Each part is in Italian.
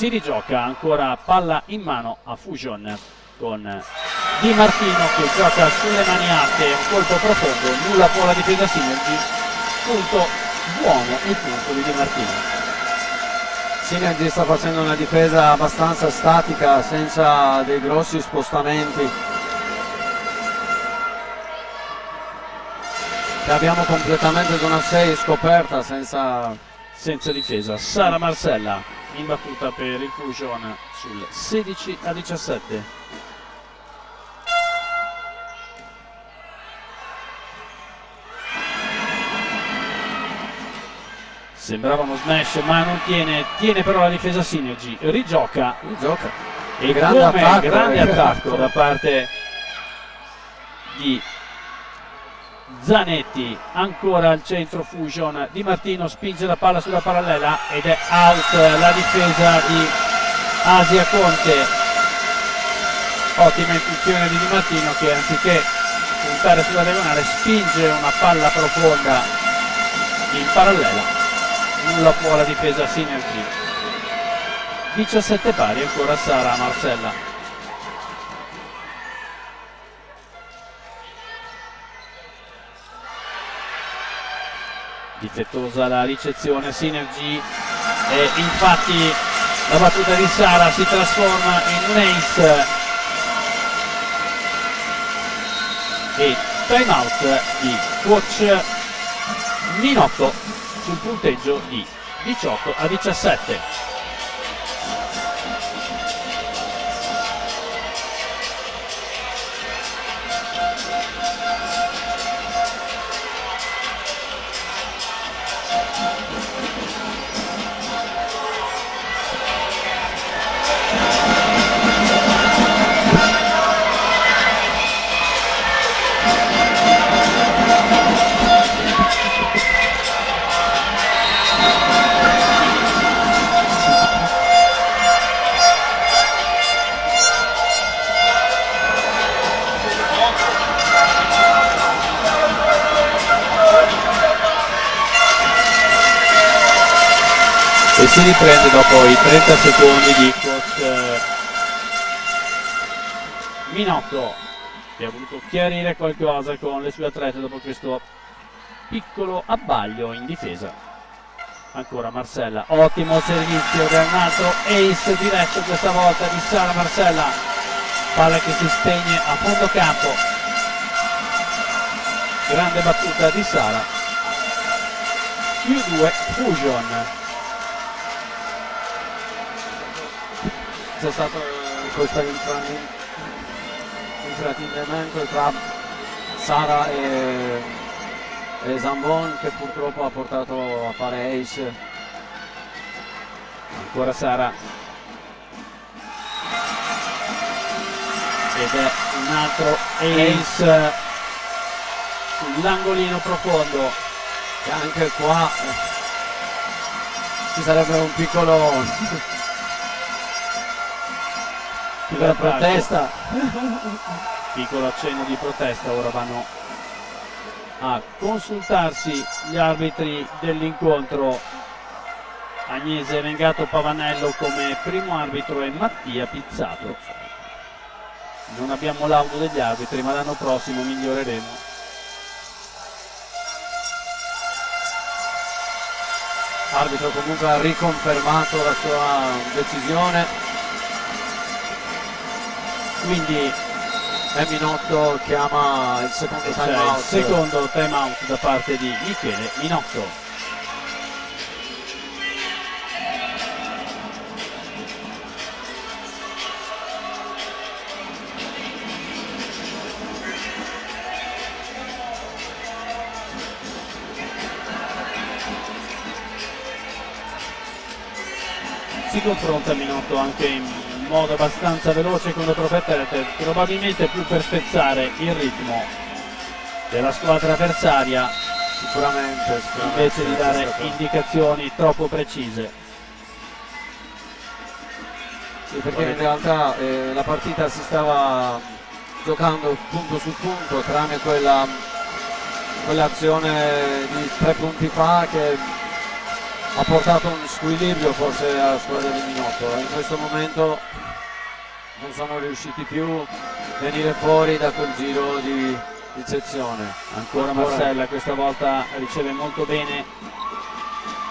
si rigioca, ancora palla in mano a Fusion con Di Martino che gioca sulle mani alte, un colpo profondo, nulla può la difesa Synergy, punto buono il punto di Di Martino. Synergy sta facendo una difesa abbastanza statica, senza dei grossi spostamenti, che abbiamo completamente zona 6 scoperta, senza difesa. Sara Marcella in battuta per il Fusion sul 16-17. Sembrava uno smash ma non tiene però la difesa Synergy, rigioca e grande attacco da parte di Zanetti, ancora al centro Fusion, Di Martino spinge la palla sulla parallela ed è out la difesa di Asia Conte. Ottima intuizione di Di Martino che anziché puntare sulla diagonale spinge una palla profonda in parallela, nulla può la difesa Synergy. 17 pari, ancora Sara Marcella. Difettosa la ricezione Synergy e infatti la battuta di Sara si trasforma in un ace e time out di coach Minotto sul punteggio di 18-17. E si riprende dopo i 30 secondi di coach Minotto, che ha voluto chiarire qualcosa con le sue atlete dopo questo piccolo abbaglio in difesa. Ancora Marcella, ottimo servizio da un altro ace diretto questa volta di Sara Marcella, palla che si spegne a fondo campo, grande battuta di Sara, più 2 Fusion. C'è stato questo infrattendimento tra Sara e Zambon, che purtroppo ha portato a fare ace. Ancora Sara ed è un altro ace sull'angolino profondo, che anche qua ci sarebbe un piccolo piccola protesta, piccolo accenno di protesta. Ora vanno a consultarsi gli arbitri dell'incontro, Agnese Vengato Pavanello come primo arbitro e Mattia Pizzato. Non abbiamo l'audio degli arbitri, ma l'anno prossimo miglioreremo. Arbitro comunque ha riconfermato la sua decisione, quindi Minotto chiama il secondo time out. Il secondo time out da parte di Michele Minotto. Si confronta Minotto anche in modo abbastanza veloce con le proprie atlete, probabilmente più per spezzare il ritmo della squadra avversaria, sicuramente invece di dare indicazioni troppo precise. Sì, perché in realtà la partita si stava giocando punto su punto tramite quell'azione di 3 punti fa che ha portato un squilibrio forse alla squadra di Minotto. In questo momento non sono riusciti più a venire fuori da quel giro di ricezione. Ancora Marcella, questa volta riceve molto bene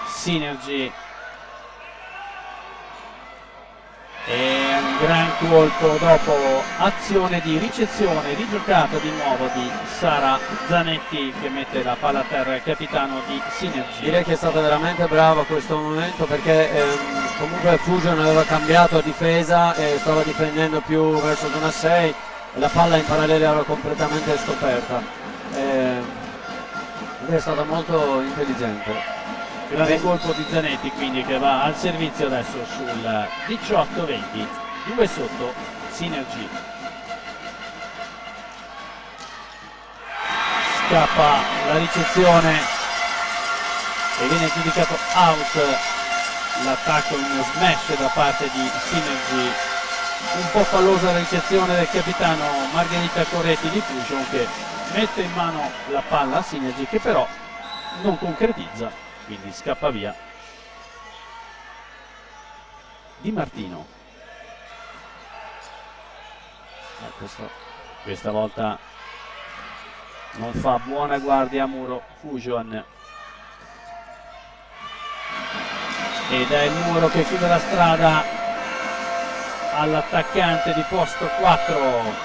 Synergy, e un gran colpo dopo azione di ricezione rigiocata di nuovo di Sara Zanetti, che mette la palla a terra il capitano di Synergy. Direi che è stata veramente brava a questo momento, perché comunque Fusion aveva cambiato difesa e stava difendendo più verso zona 6 e la palla in parallelo era completamente scoperta, ed è stata molto intelligente. Grande colpo di Zanetti, quindi, che va al servizio adesso sul 18-20, 2 sotto Synergy. Scappa la ricezione e viene giudicato out l'attacco in smash da parte di Synergy. Un po' fallosa la ricezione del capitano Margherita Corretti di Fusion, che mette in mano la palla a Synergy, che però non concretizza, quindi scappa via. Di Martino, questa volta non fa buona guardia a muro Fusion, ed è il muro che chiude la strada all'attaccante di posto 4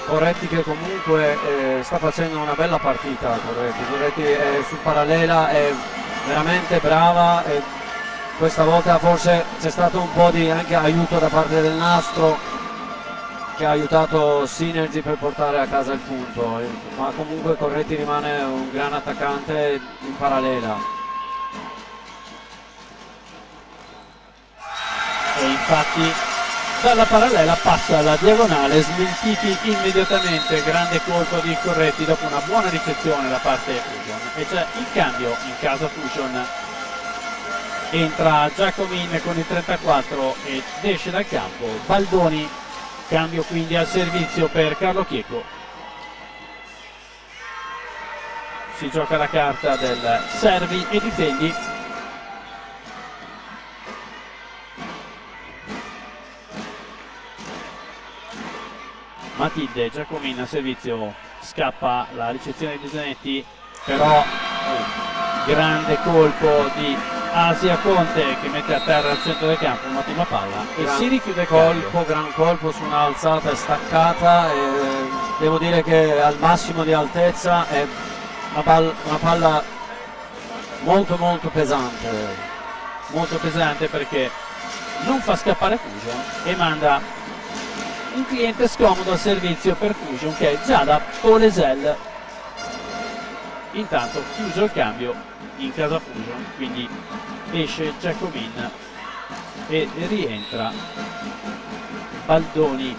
Corretti che comunque sta facendo una bella partita. Corretti è su parallela, è veramente brava, e questa volta forse c'è stato un po' di anche aiuto da parte del nastro, che ha aiutato Synergy per portare a casa il punto, ma comunque Corretti rimane un gran attaccante in parallela. E infatti dalla parallela passa alla diagonale, smentiti immediatamente. Grande colpo di Corretti dopo una buona ricezione da parte di Fusion, e c'è il cambio in casa Fusion. Entra Giacomin con il 34 ed esce dal campo Baldoni. Cambio quindi al servizio per Carlo Chieco. Si gioca la carta del servi e difendi. Matilde, Giacomin a servizio, scappa la ricezione di Zanetti, però grande colpo di Asia Conte, che mette a terra al centro del campo un'ottima palla e si richiude il gran colpo su un'alzata e staccata, e devo dire che al massimo di altezza è una palla molto pesante, perché non fa scappare Fusion e manda un cliente scomodo al servizio per Fusion, che è Giada Polesel. Intanto chiuso il cambio in casa Fusion, quindi esce Giacomin e rientra Baldoni.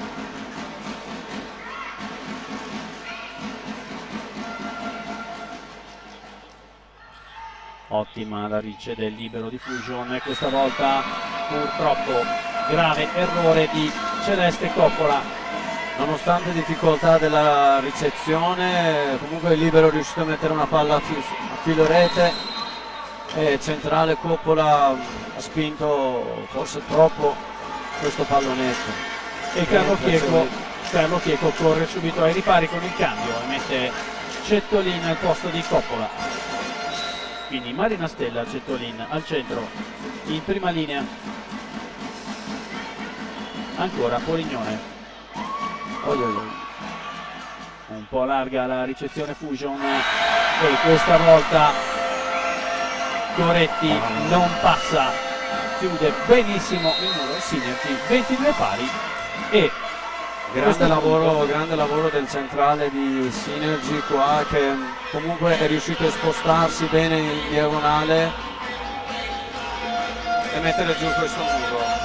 Ottima la ricce del libero di Fusion, e questa volta purtroppo grave errore di Celeste Coppola. Nonostante difficoltà della ricezione, comunque il libero è riuscito a mettere una palla a filo rete, e centrale Coppola ha spinto forse troppo questo pallonetto. E Carlo Chieco corre subito ai ripari con il cambio e mette Cettolin al posto di Coppola. Quindi Marina Stella, Cettolin al centro, in prima linea ancora Polignone. Un po' larga la ricezione Fusion, e questa volta Coretti non passa, chiude benissimo il muro. Synergy 22 pari, e grande lavoro del centrale di Synergy qua, che comunque è riuscito a spostarsi bene in diagonale e mettere giù questo muro.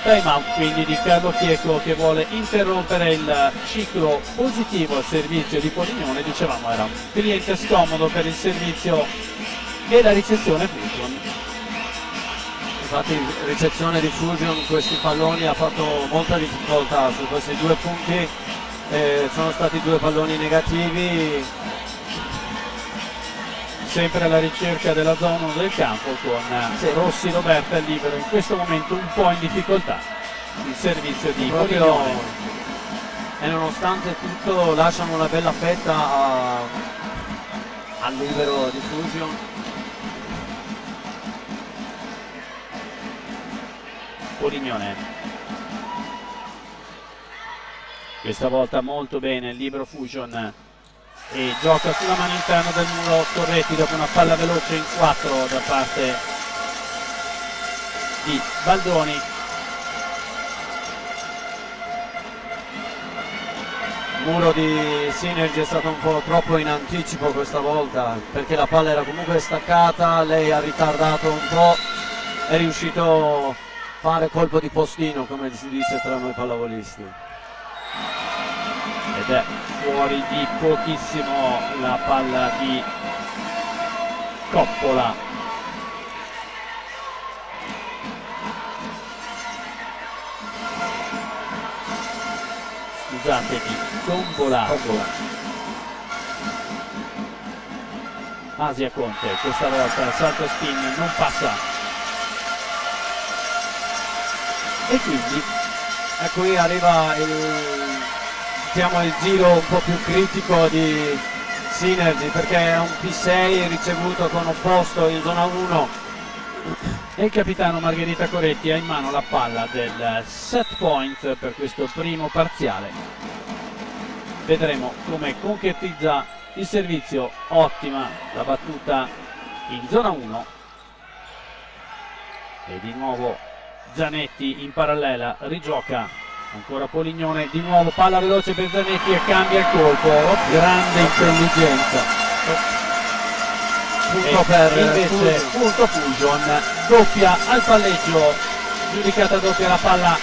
Time out quindi di Carlo Chieco, che vuole interrompere il ciclo positivo al servizio di Polignone. Dicevamo, era un cliente scomodo per il servizio e la ricezione Fusion. Infatti ricezione di Fusion, questi palloni ha fatto molta difficoltà su questi 2 punti, sono stati 2 palloni negativi. Sempre alla ricerca della zona 1 del campo con Rossi Roberta libero in questo momento un po' in difficoltà. Il servizio di Polignone. E nonostante tutto lasciano una bella fetta al libero di Fusion. Polignone. Questa volta molto bene il libero Fusion e gioca sulla mano interna del muro Torretti dopo una palla veloce in 4 da parte di Baldoni. Il muro di Synergy è stato un po' troppo in anticipo questa volta perché la palla era comunque staccata, lei ha ritardato un po', è riuscito a fare colpo di postino come si dice tra noi pallavolisti. Ed è fuori di pochissimo la palla di Coppola. Scusate, di Tombola. Asia Conte, questa volta il salto spin non passa. E quindi qui arriva il giro un po' più critico di Synergy perché è un P6 ricevuto con opposto in zona 1 e il capitano Margherita Coretti ha in mano la palla del set point per questo primo parziale. Vedremo come concretizza il servizio. Ottima la battuta in zona 1 e di nuovo Zanetti in parallela, rigioca ancora Polignone, di nuovo palla veloce per Zanetti e cambia il colpo. Grande intelligenza. Punto per invece punto Fusion, doppia al palleggio, giudicata doppia la palla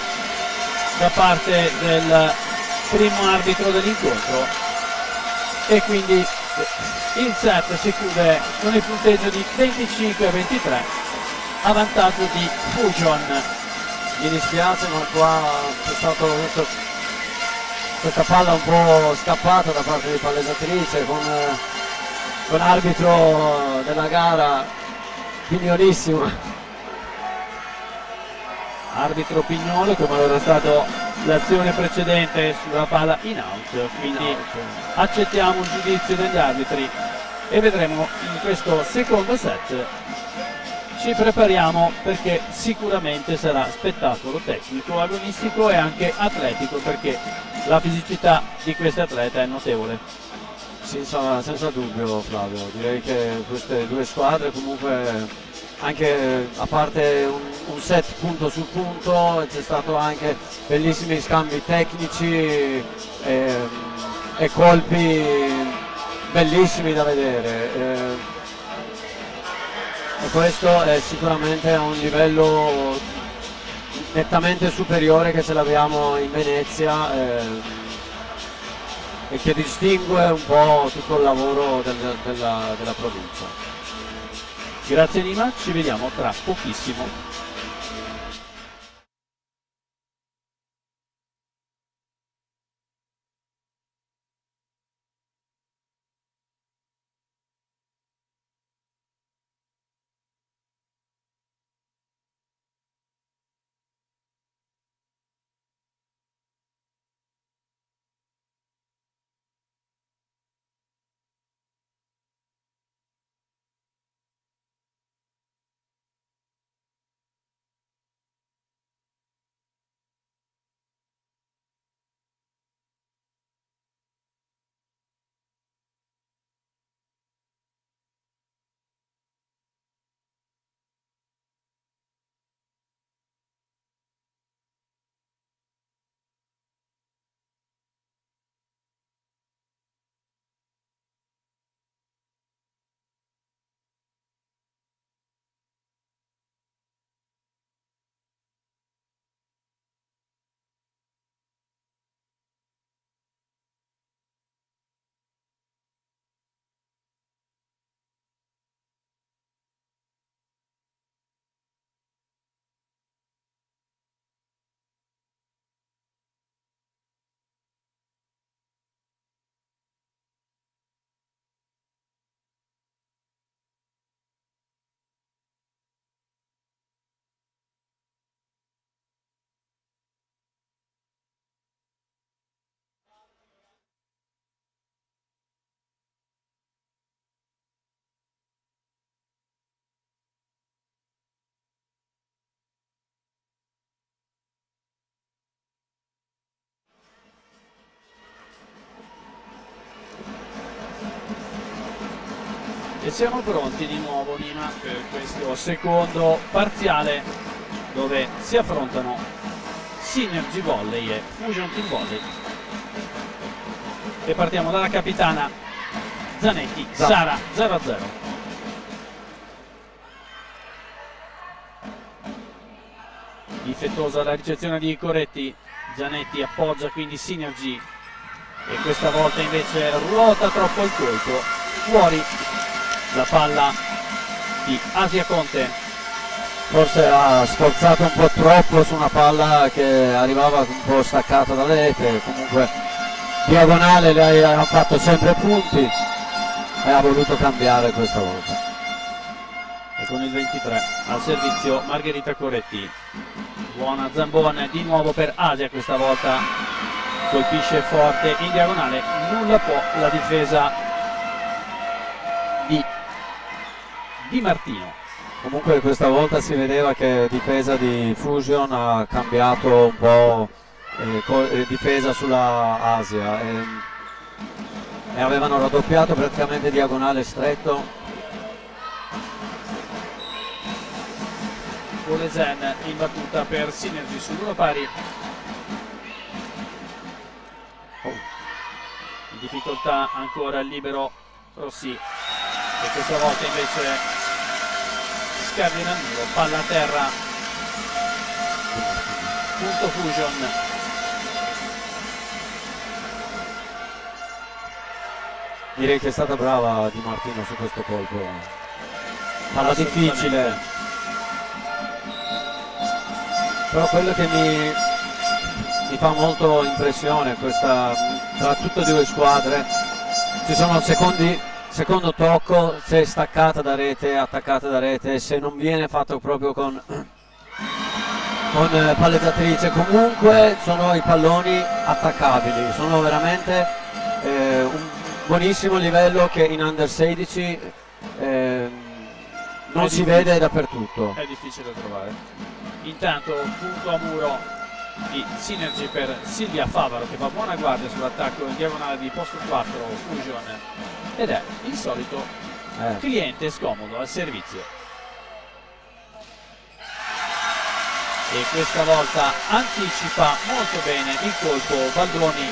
da parte del primo arbitro dell'incontro e quindi il set si chiude con il punteggio di 25-23 a vantaggio di Fusion. Mi dispiace ma qua c'è stato questa palla un po' scappata da parte di palleggiatrice con arbitro della gara pignolissimo. Arbitro Pignolo come era stato l'azione precedente sulla palla in out, quindi accettiamo il giudizio degli arbitri e vedremo in questo secondo set. Ci prepariamo perché sicuramente sarà spettacolo tecnico, agonistico e anche atletico perché la fisicità di queste atlete è notevole. Senza dubbio Flavio, direi che queste due squadre comunque anche a parte un set punto su punto c'è stato anche bellissimi scambi tecnici e colpi bellissimi da vedere. E questo è sicuramente a un livello nettamente superiore che ce l'abbiamo in Venezia e che distingue un po' tutto il lavoro della provincia. Grazie Nima, ci vediamo tra pochissimo. siamo pronti di nuovo, Nima, per questo secondo parziale dove si affrontano Synergy Volley e Fusion Team Volley. E partiamo dalla capitana Zanetti, Sara 0-0. Difettosa la ricezione di Coretti, Zanetti appoggia quindi Synergy e questa volta invece ruota troppo il colpo, fuori la palla di Asia Conte. Forse ha sforzato un po' troppo su una palla che arrivava un po' staccata dalla rete, comunque diagonale lei ha fatto sempre punti e ha voluto cambiare questa volta. E con il 23 al servizio Margherita Coretti, buona Zambon di nuovo per Asia, questa volta colpisce forte in diagonale, nulla può la difesa di Martino. Comunque questa volta si vedeva che difesa di Fusion ha cambiato un po' difesa sulla Asia e avevano raddoppiato praticamente diagonale stretto. Bolesen in battuta per Synergy sull'uno pari. In difficoltà ancora il libero Rossi e questa volta invece scardina il muro, palla a terra, punto Fusion. Direi che è stata brava Di Martino su questo colpo, palla difficile. Però quello che mi fa molto impressione tra tutte e due le squadre, ci sono secondo tocco, se è staccata da rete, attaccata da rete, se non viene fatto proprio con palleggiatrice, comunque sono i palloni attaccabili, sono veramente un buonissimo livello che in Under 16 non si vede dappertutto. È difficile da trovare. Intanto punto a muro di Synergy per Silvia Favaro che fa buona guardia sull'attacco in diagonale di posto 4 Fusion ed è il solito cliente scomodo al servizio. E questa volta anticipa molto bene il colpo Baldoni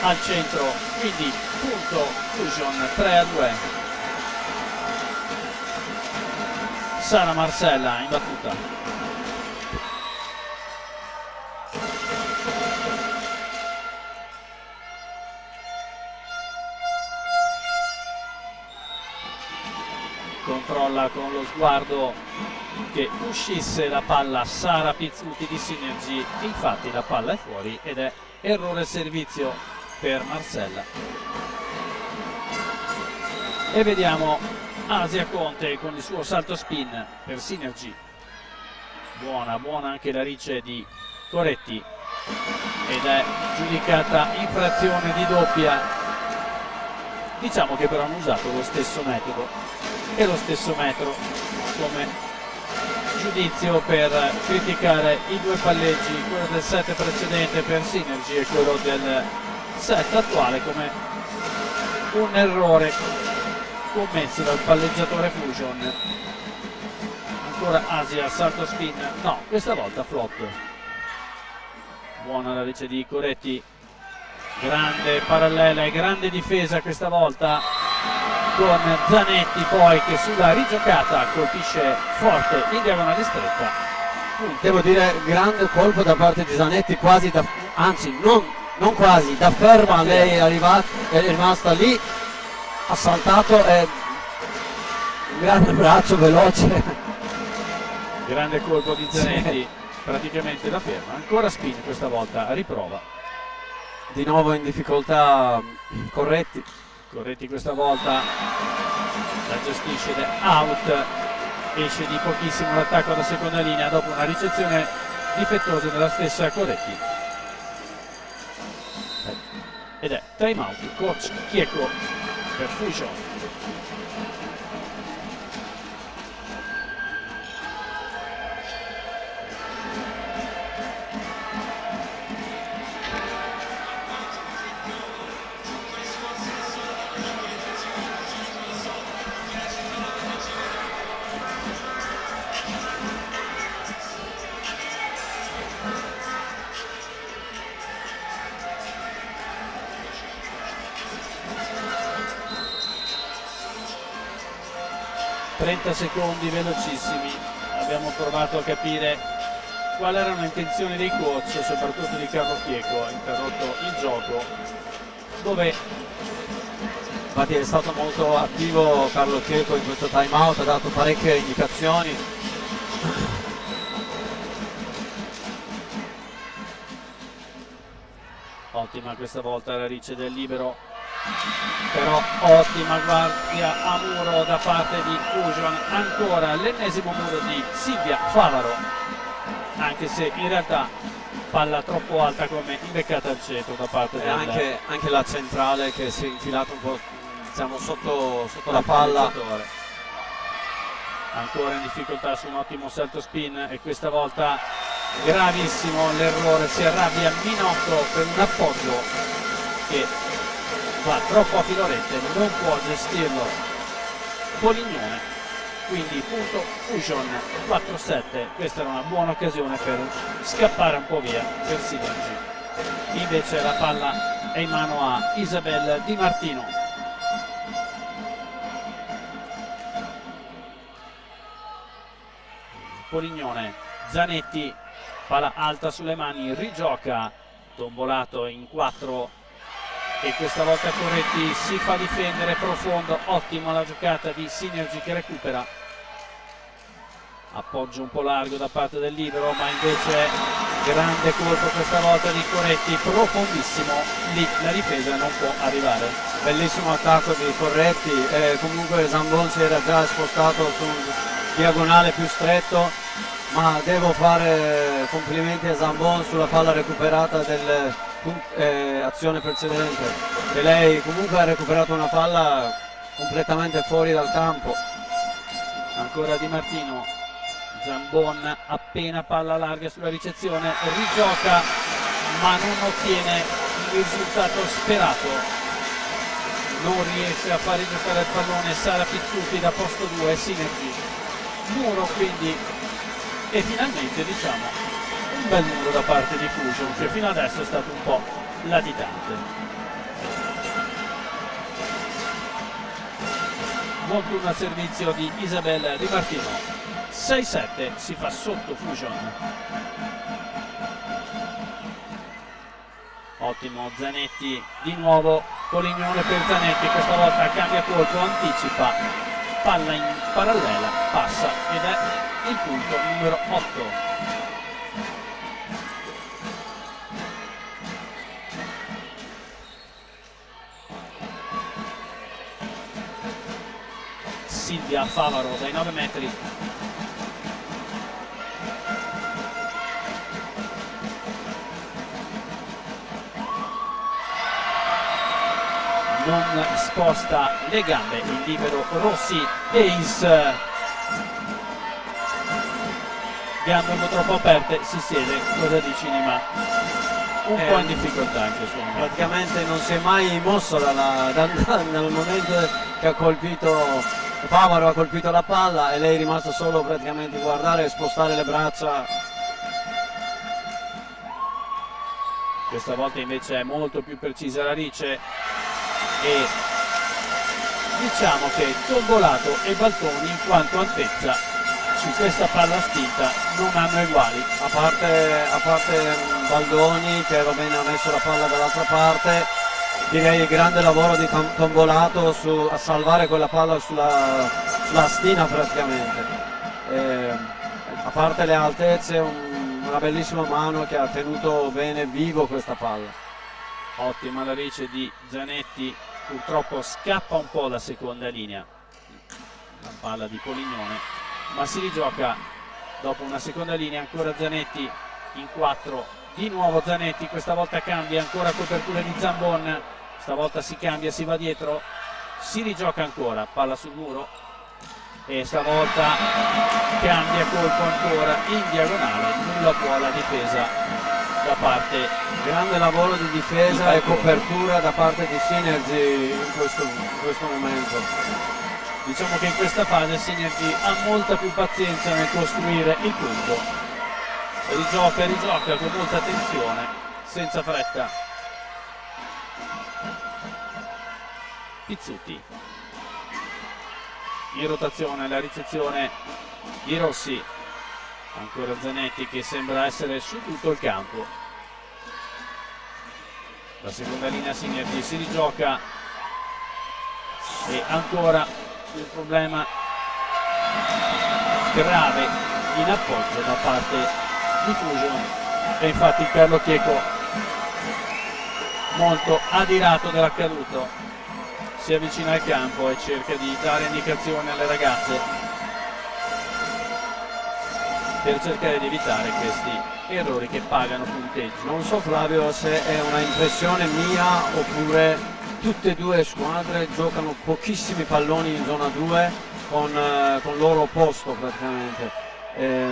al centro, quindi punto Fusion 3-2. Sara Marcella in battuta. Controlla con lo sguardo che uscisse la palla Sara Pizzuti di Synergy, infatti la palla è fuori ed è errore servizio per Marcella. E vediamo Asia Conte con il suo salto spin per Synergy. Buona anche la ricce di Coretti ed è giudicata infrazione di doppia. Diciamo che però hanno usato lo stesso metodo e lo stesso metro come giudizio per criticare i due palleggi, quello del set precedente per Synergy e quello del set attuale, come un errore commesso dal palleggiatore Fusion. Ancora Asia, salto spin, no, questa volta flop. Buona la ricce di Coretti, grande parallela e grande difesa questa volta con Zanetti poi che sulla rigiocata colpisce forte in diagonale stretta. Devo dire grande colpo da parte di Zanetti, quasi da, anzi non quasi, da ferma lei è rimasta lì, ha saltato e un grande braccio veloce. Grande colpo di Zanetti, praticamente da ferma. Ancora spin questa volta, riprova. Di nuovo in difficoltà Coretti. Coretti questa volta la gestisce ed è out, esce di pochissimo l'attacco da seconda linea dopo una ricezione difettosa della stessa Coretti. Ed è time out, coach Chieco per Fusion. 30 secondi velocissimi, abbiamo provato a capire quali erano le intenzioni dei coach, soprattutto di Carlo Chieco. Ha interrotto il gioco, dove infatti è stato molto attivo Carlo Chieco in questo time out, ha dato parecchie indicazioni. ottima questa volta la Ricci del libero, però ottima guardia a muro da parte di Fusion. Ancora l'ennesimo muro di Silvia Favaro, anche se in realtà palla troppo alta come imbeccata al centro da parte E del anche la centrale che si è infilata un po', diciamo, sotto la palla. Ancora in difficoltà su un ottimo salto spin, e questa volta gravissimo l'errore, si arrabbia Minotto per un appoggio che va troppo a filorette, non può gestirlo Polignone, quindi punto Fusion 4-7. Questa era una buona occasione per scappare un po' via per Synergy. Invece la palla è in mano a Isabel Di Martino. Polignone, Zanetti, palla alta sulle mani, rigioca, tombolato in 4 e questa volta Corretti si fa difendere profondo. Ottima la giocata di Synergy che recupera, appoggio un po' largo da parte del libero, ma invece grande colpo questa volta di Corretti, profondissimo, lì la difesa non può arrivare. Bellissimo attacco di Corretti, comunque Zambon si era già spostato su un diagonale più stretto, ma devo fare complimenti a Zambon sulla palla recuperata dell'azione precedente, che lei comunque ha recuperato una palla completamente fuori dal campo. Ancora Di Martino, Zambon appena palla larga sulla ricezione, rigioca ma non ottiene il risultato sperato, non riesce a fare giocare il pallone Sara Pizzuti da posto 2. Synergy, muro quindi, e finalmente diciamo un bel muro da parte di Fusion, che fino adesso è stato un po' latitante. Buon turno al servizio di Isabel Di Martino, 6-7, si fa sotto Fusion. Ottimo Zanetti, di nuovo Polignone per Zanetti, questa volta cambia colpo, anticipa, palla in parallela, passa ed è il punto numero 8. Silvia Favaro dai 9 metri. Non sposta le gambe il libero Rossi, ace, gambe un po' troppo aperte, si siede. Cosa dici Nima? Un po' in difficoltà in questo momento. Praticamente non si è mai mosso dal momento che ha colpito Favaro, ha colpito la palla, e lei è rimasta solo praticamente a guardare e spostare le braccia. Questa volta invece è molto più precisa la Rice, e diciamo che Tombolato e Baltoni in quanto altezza su questa palla spinta non hanno uguali, A parte Baldoni che va bene, ha messo la palla dall'altra parte. Direi grande lavoro di Tombolato a salvare quella palla sulla stina praticamente. A parte le altezze, una bellissima mano che ha tenuto bene vivo questa palla. Ottima la Rice di Zanetti, purtroppo scappa un po' la seconda linea, la palla di Polignone, ma si rigioca dopo una seconda linea. Ancora Zanetti in 4, di nuovo Zanetti, questa volta cambia, ancora copertura di Zambon, stavolta si cambia, si va dietro, si rigioca ancora, palla sul muro e stavolta cambia colpo ancora in diagonale, nulla può la difesa da parte. Grande lavoro di difesa e copertura da parte di Synergy in questo momento. Diciamo che in questa fase Synergy ha molta più pazienza nel costruire il punto, rigioca con molta attenzione, senza fretta. Pizzuti, in rotazione la ricezione di Rossi, ancora Zanetti che sembra essere su tutto il campo. La seconda linea Sinergi si rigioca e ancora il problema grave in appoggio da parte di Fusion, e infatti Carlo Chieco, molto adirato dell'accaduto, si avvicina al campo e cerca di dare indicazioni alle ragazze per cercare di evitare questi errori che pagano punteggio. Non so Flavio se è una impressione mia oppure tutte e due le squadre giocano pochissimi palloni in zona 2 con loro opposto praticamente. E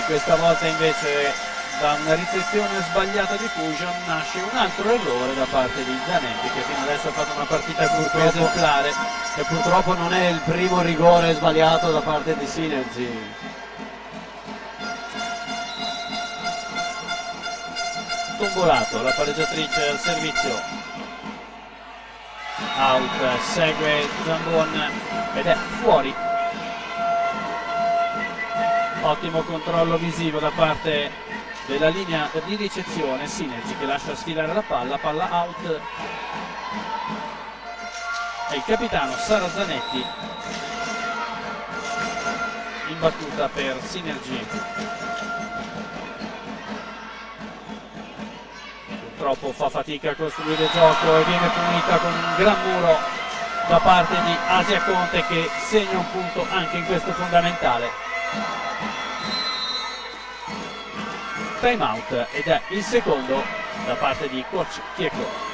questa volta invece da una ricezione sbagliata di Fusion nasce un altro errore da parte di Zanetti, che fino adesso ha fatto una partita esemplare. E purtroppo non è il primo rigore sbagliato da parte di Sinergi. Tombolato, la pareggiatrice al servizio, out, segue Zambon ed è fuori. Ottimo controllo visivo da parte della linea di ricezione, Sinergi che lascia sfilare la palla out, e il capitano Sara Zanetti in battuta per Sinergi. Purtroppo fa fatica a costruire gioco e viene punita con un gran muro da parte di Asia Conte, che segna un punto anche in questo fondamentale. Time out ed è il secondo da parte di coach Chieco.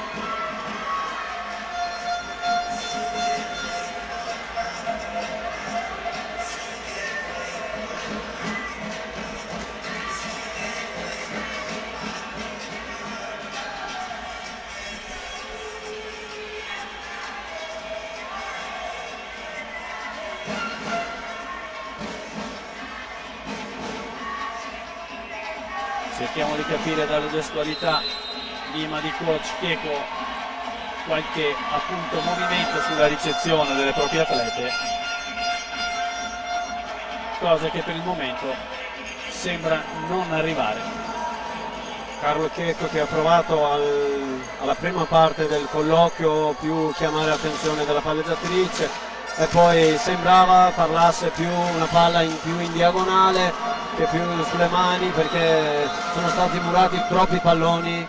Cerchiamo di capire dalle gestualità prima di coach Chieco qualche appunto movimento sulla ricezione delle proprie atlete, cosa che per il momento sembra non arrivare. Carlo Chieco che ha provato alla prima parte del colloquio più chiamare l'attenzione della palleggiatrice e poi sembrava parlasse più una palla più in diagonale che più sulle mani, perché sono stati murati troppi palloni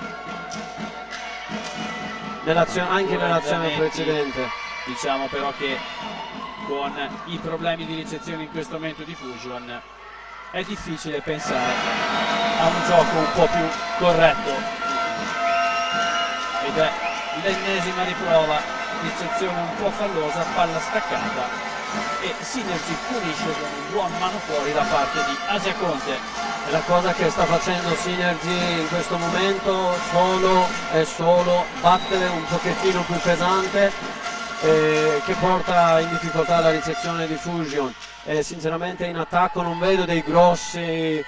anche nell'azione precedente. Diciamo però che con i problemi di ricezione in questo momento di Fusion è difficile pensare a un gioco un po' più corretto, ed è l'ennesima riprova, ricezione un po' fallosa, palla staccata, e Sinergi punisce con un buon mano fuori da parte di Asia Conte. E la cosa che sta facendo Sinergi in questo momento è solo battere un pochettino più pesante, che porta in difficoltà la ricezione di Fusion. E sinceramente in attacco non vedo dei grossi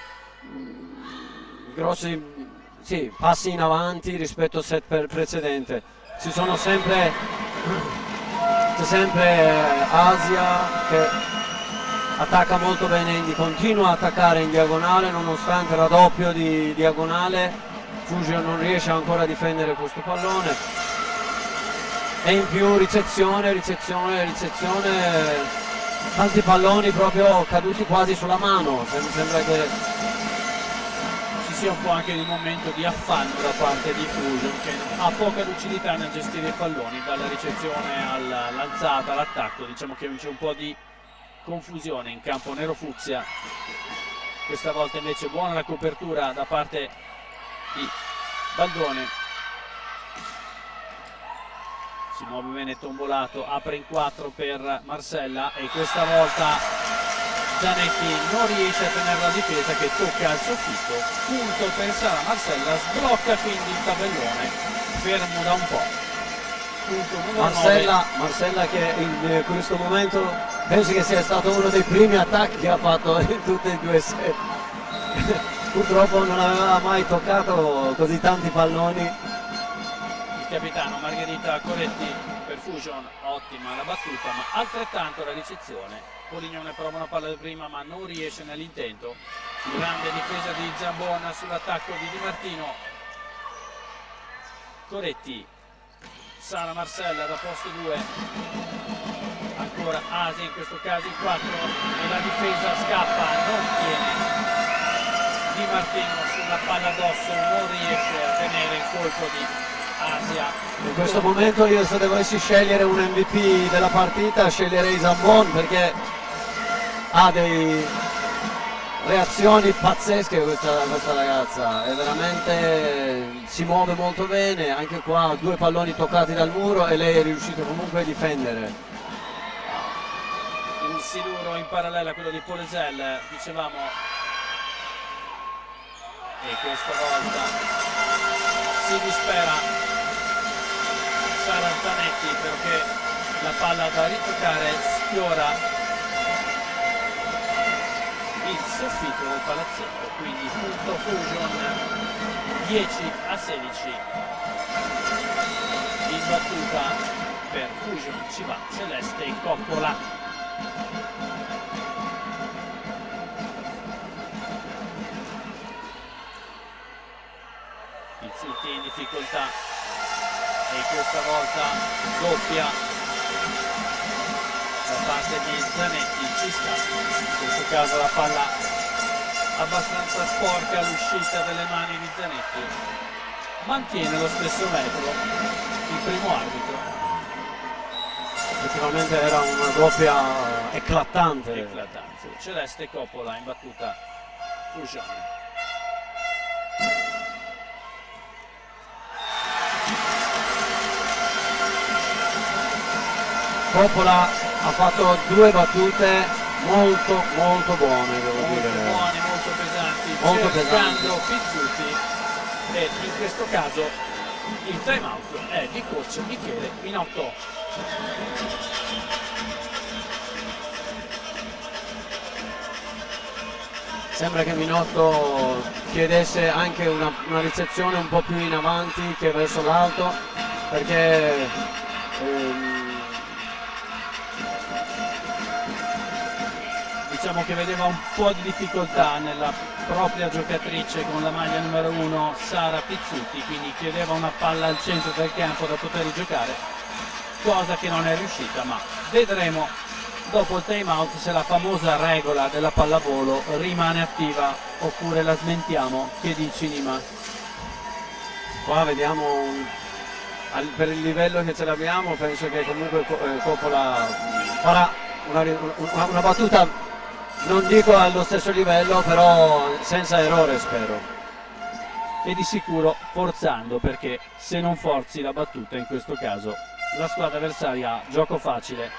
sì, passi in avanti rispetto al set precedente. C'è sempre Asia che attacca molto bene, continua a attaccare in diagonale nonostante il raddoppio di diagonale. Fusion non riesce ancora a difendere questo pallone, e in più ricezione, tanti palloni proprio caduti quasi sulla mano. Sembra che ci sia un po' anche di momento di affanno da parte di Fusion, che ha poca lucidità nel gestire i palloni, dalla ricezione all'alzata, all'attacco. Diciamo che c'è un po' di confusione in campo nero fucsia. Questa volta invece buona la copertura da parte di Baldone, si muove bene Tombolato, apre in 4 per Marcella, e questa volta Zanetti non riesce a tenere la difesa, che tocca al soffitto. Punto per Sara Marcella, sblocca quindi il tabellone, fermo da un po'. Punto numero 9. Marcella che in questo momento penso che sia stato uno dei primi attacchi che ha fatto in tutti e due set. Purtroppo non aveva mai toccato così tanti palloni. Il capitano Margherita Coretti per Fusion, ottima la battuta ma altrettanto la ricezione. Polignone prova una palla di prima ma non riesce nell'intento. Grande difesa di Zambon sull'attacco di Di Martino. Coretti, Sara Marcella da posto 2, ancora Asia in questo caso in 4 e la difesa scappa, non tiene. Di Martino sulla palla addosso non riesce a tenere il colpo di Asia. In questo momento io, se dovessi scegliere un MVP della partita, sceglierei Zambon, perché ha dei reazioni pazzesche questa ragazza, è veramente, si muove molto bene, anche qua 2 palloni toccati dal muro e lei è riuscita comunque a difendere. Un siluro in parallelo a quello di Polesel, dicevamo, e questa volta si dispera Sara Zanetti perché la palla da ritoccare sfiora il soffitto del palazzetto, quindi punto Fusion 10-16 in battuta per Fusion, ci va Celeste Coppola. Pizzuti in difficoltà e questa volta doppia da parte di Zanetti, ci sta, in questo caso la palla abbastanza sporca all'uscita delle mani di Zanetti, mantiene lo stesso metro il primo arbitro. Effettivamente era una doppia eclatante. Celeste Coppola in battuta Fusion. Coppola ha fatto 2 battute molto buone, devo dire. Molto buone, molto pesanti, Molto cercando Pizzuti, e in questo caso il time out è di coach Michele Minotto. Sembra che Minotto chiedesse anche una ricezione un po' più in avanti che verso l'alto, perché diciamo che vedeva un po' di difficoltà nella propria giocatrice con la maglia numero 1 Sara Pizzuti, quindi chiedeva una palla al centro del campo da poter giocare, cosa che non è riuscita, ma vedremo dopo il time out se la famosa regola della pallavolo rimane attiva oppure la smentiamo. Che dici, Nima? qua vediamo per il livello che ce l'abbiamo, penso che comunque Coppola farà una battuta, non dico allo stesso livello, però senza errore, spero. E di sicuro forzando, perché se non forzi la battuta in questo caso la squadra avversaria ha gioco facile.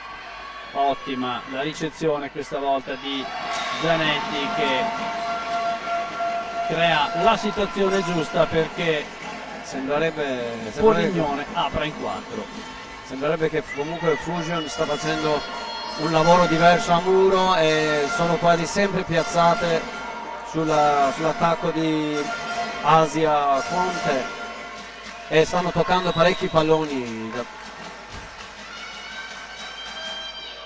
Ottima la ricezione questa volta di Zanetti, che crea la situazione giusta perché Sembrerebbe Polignone apre in 4. Sembrerebbe che comunque Fusion sta facendo un lavoro diverso a muro e sono quasi sempre piazzate sull'attacco di Asia Conte e stanno toccando parecchi palloni.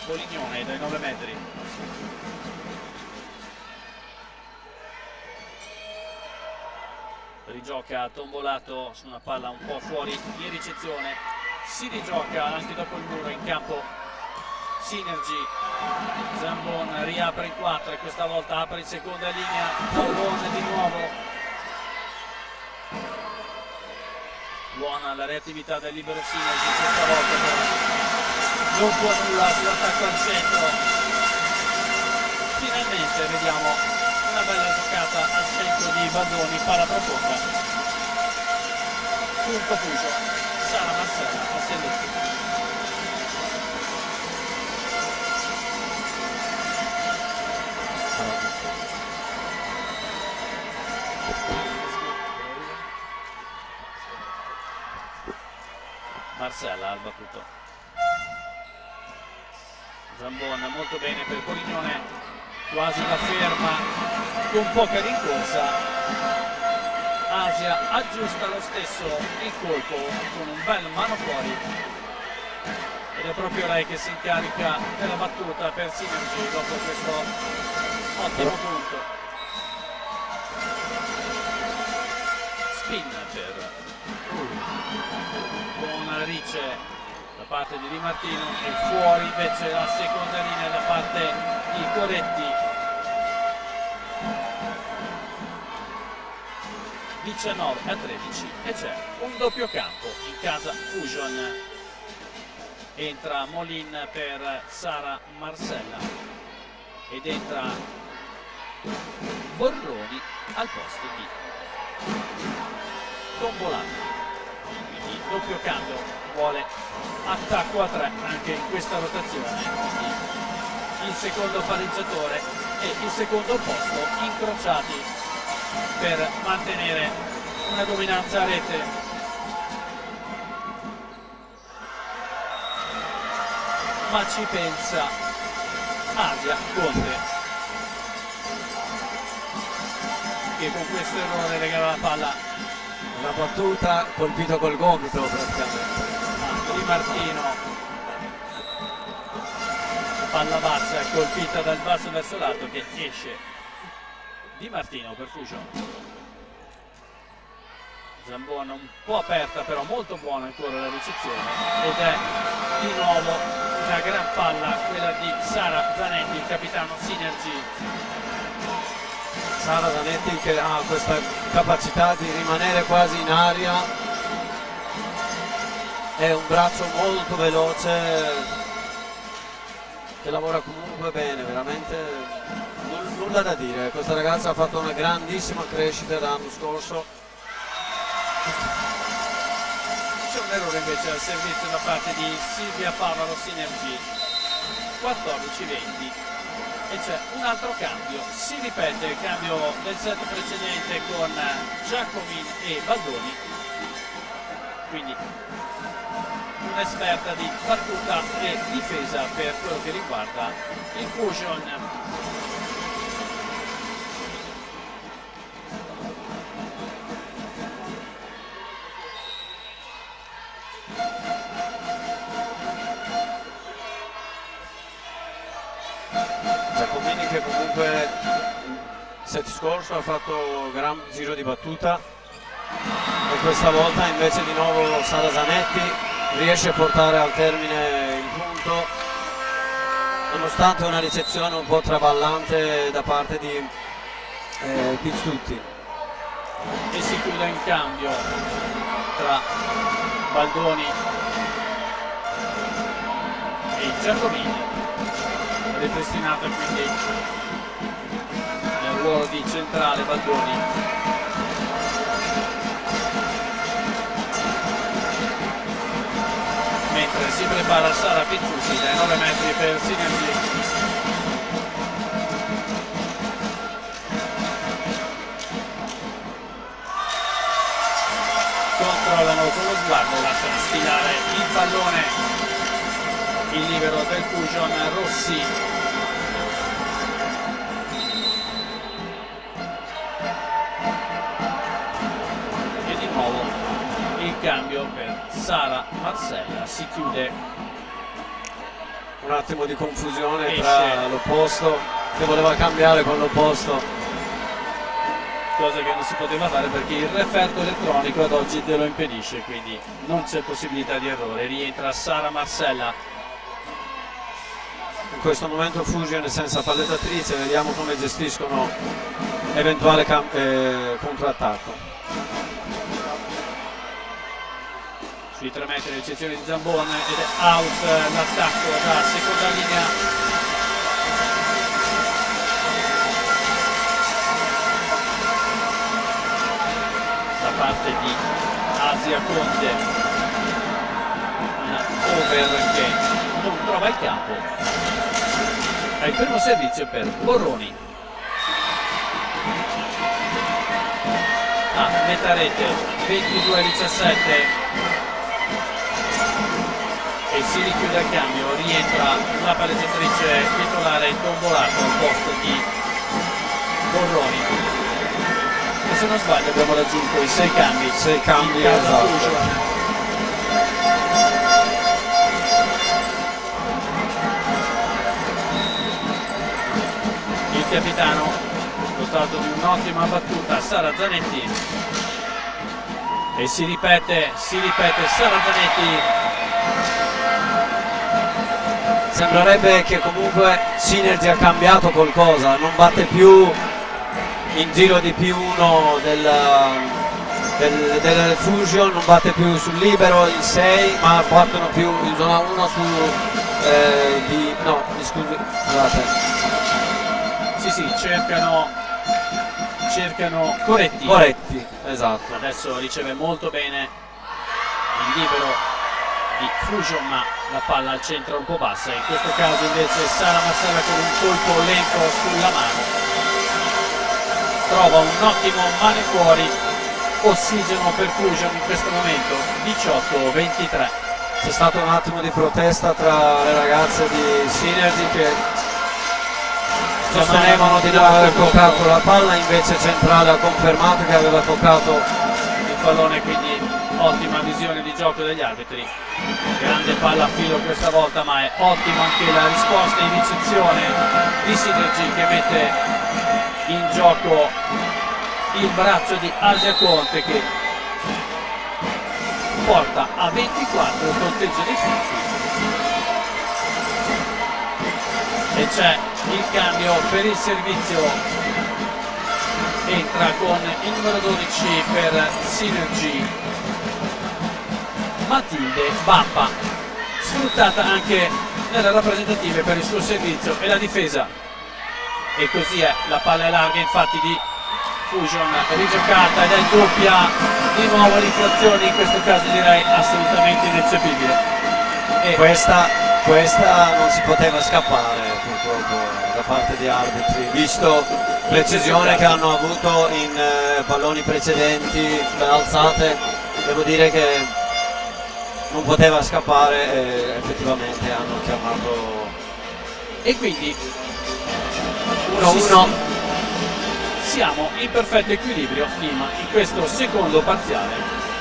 Polignone dai 9 metri. Rigioca Tombolato su una palla un po' fuori in ricezione, si rigioca anche dopo il muro in campo Synergy. Zambon riapre in 4 e questa volta apre in seconda linea. Zambon di nuovo. Buona la reattività del libero Synergy, questa volta però non può nulla sull'attacco al centro. Finalmente vediamo una bella giocata al centro di Bazzoni, palla profonda. Punto Fuso, Sara Marcella a Selletti. Marcella al battuto. Zambon molto bene per Polignone, quasi la ferma con poca rincorsa. Asia aggiusta lo stesso il colpo con un bel mano fuori ed è proprio lei che si incarica della battuta per Synergy dopo questo ottimo punto. Spin per con Rice da parte di Di Martino e fuori invece la seconda linea da parte di Coretti. 19-13 e c'è un doppio campo in casa Fusion. Entra Molin per Sara Marcella ed entra Borroni al posto di Tombolano. Quindi doppio cambio, vuole attacco a 3 anche in questa rotazione. Quindi il secondo pareggiatore e il secondo posto incrociati per mantenere una dominanza a rete. Ma ci pensa Asia Conte, che con questo errore regala la palla. Una battuta colpito col gomito praticamente. Di Martino, palla bassa colpita dal basso verso l'alto che esce. Di Martino per Fusion. Zambona un po' aperta, però molto buona ancora la ricezione ed è di nuovo una gran palla quella di Sara Zanetti, il capitano Synergy. Sara Zanetti che ha questa capacità di rimanere quasi in aria, è un braccio molto veloce che lavora comunque bene, veramente nulla da dire. Questa ragazza ha fatto una grandissima crescita l'anno scorso. C'è un errore invece al servizio da parte di Silvia Favaro Synergy. 14-20 e c'è un altro cambio, si ripete il cambio del set precedente con Giacomin e Baldoni, quindi un'esperta di battuta e difesa per quello che riguarda il Fusion. Giacomini che comunque set scorso ha fatto gran giro di battuta e questa volta invece di nuovo Sara Zanetti riesce a portare al termine il punto nonostante una ricezione un po' traballante da parte di Pizzuti. E si chiude in cambio tra Baldoni e Giacomini, ripristinata quindi nel ruolo di centrale Baldoni. Mentre si prepara Sara Pizzuti dai 9 metri per Synergy. Controllano con lo sguardo, lasciano sfilare il pallone, il libero del Fusion Rossi. E di nuovo il cambio per Sara Marcella, si chiude. Un attimo di confusione tra l'opposto che voleva cambiare con l'opposto, cosa che non si poteva fare perché il referto elettronico ad oggi te lo impedisce, quindi non c'è possibilità di errore. Rientra Sara Marcella. In questo momento Fusion è senza pallettatrice, vediamo come gestiscono eventuale contrattacco. Sui 3 metri ricezione di Zambona ed è out l'attacco da seconda linea. Parte di Asia Conte, una over che non trova il campo. È il primo servizio per Borroni. A metà rete 22-17 e si richiude il cambio, rientra la palleggiatrice titolare Tombolato al posto di Borroni. se non sbaglio abbiamo raggiunto i 6 cambi. 6 cambi, in casa esatto. Fusion. Il capitano, dotato di un'ottima battuta, Sara Zanetti, e si ripete Sara Zanetti. Sembrerebbe che comunque Synergy ha cambiato qualcosa, non batte più in giro di +1 del Fusion, non batte più sul libero il 6, ma battono più in zona 1 su no, mi scusi, scusate. Sì, cercano Coretti. Coretti, esatto. Adesso riceve molto bene il libero di Fusion, ma la palla al centro è un po' bassa. In questo caso invece Sara Massella con un colpo lento sulla mano trova un ottimo mano fuori. Ossigeno per Fusion in questo momento, 18-23. C'è stato un attimo di protesta tra le ragazze di Synergy che sostenevano di non aver toccato la palla, invece Centrale ha confermato che aveva toccato il pallone, quindi ottima visione di gioco degli arbitri. Grande palla a filo questa volta, ma è ottima anche la risposta in ricezione di Synergy, che mette in gioco il braccio di Asia Conte, che porta a 24 il conteggio dei punti. E c'è il cambio per il servizio, entra con il numero 12 per Synergy Matilde Bappa, sfruttata anche nelle rappresentative per il suo servizio e la difesa. E così è, la palla è larga infatti di Fusion, rigiocata ed è doppia di nuovo l'infrazione, in questo caso direi assolutamente ineccepibile. E questa non si poteva scappare purtroppo da parte di arbitri, visto precisione che hanno avuto in palloni precedenti, le alzate, devo dire che non poteva scappare e effettivamente hanno chiamato. E quindi 1-1. siamo in perfetto equilibrio in questo secondo parziale.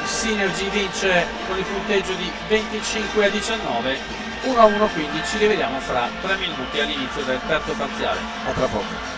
Synergy vince con il punteggio di 25-19, 1-1, quindi ci rivediamo fra 3 minuti all'inizio del terzo parziale. A tra poco.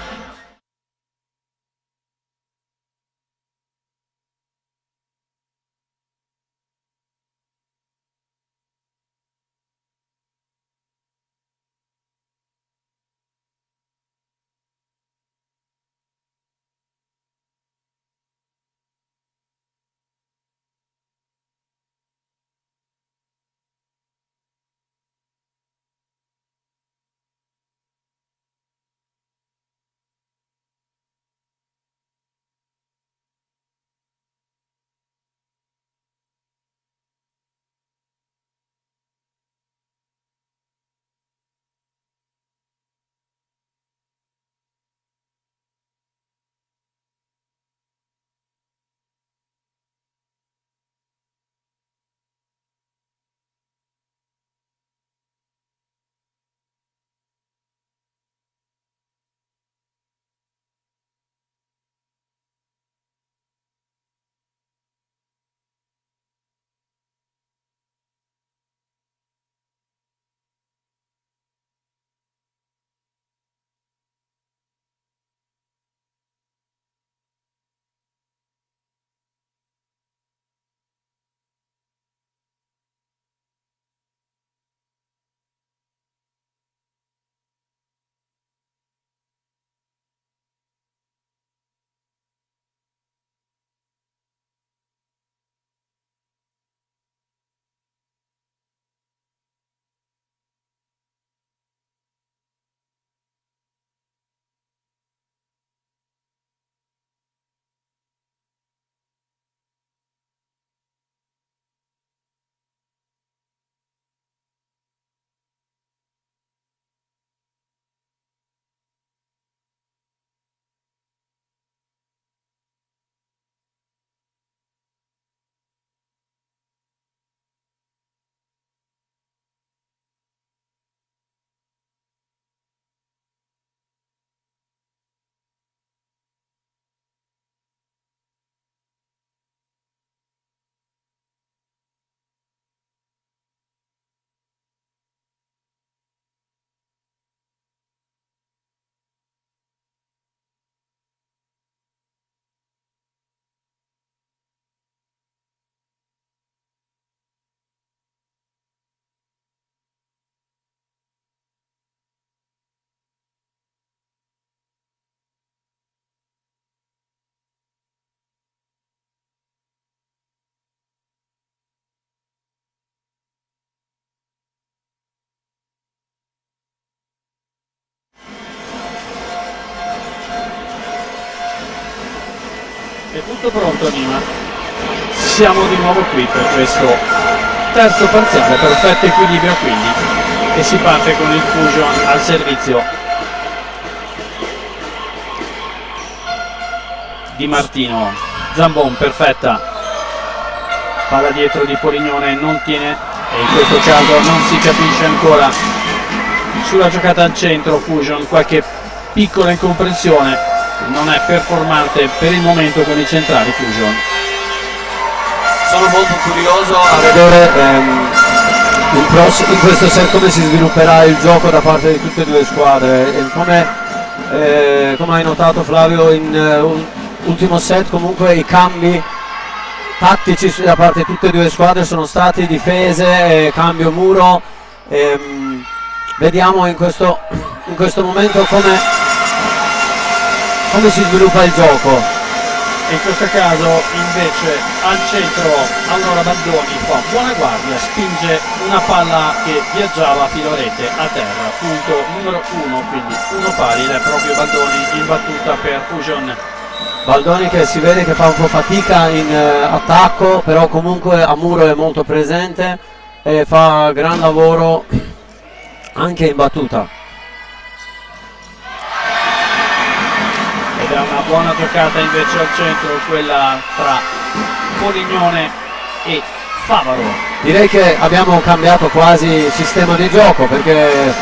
È tutto pronto, Nima. Siamo di nuovo qui per questo terzo parziale, perfetto equilibrio quindi, e si parte con il Fusion al servizio. Di Martino, Zambon, perfetta, palla dietro di Polignone, non tiene, e in questo caso non si capisce ancora sulla giocata al centro. Fusion, qualche piccola incomprensione, non è performante per il momento con i centrali. Fusion, sono molto curioso a vedere in questo set come si svilupperà il gioco da parte di tutte e due squadre, e come hai notato, Flavio, in ultimo set comunque i cambi tattici da parte di tutte e due le squadre sono stati difese, cambio muro. Vediamo in questo momento come si sviluppa il gioco. e in questo caso invece al centro Aurora Baldoni fa buona guardia, spinge una palla che viaggiava a filo rete a terra, punto numero 1, quindi 1 pari, ed è proprio Baldoni in battuta per Fusion. Baldoni che si vede che fa un po' fatica in attacco, però comunque a muro è molto presente e fa gran lavoro anche in battuta. Ed è una buona giocata invece al centro, quella tra Polignone e Favaro. Direi che abbiamo cambiato quasi sistema di gioco, perché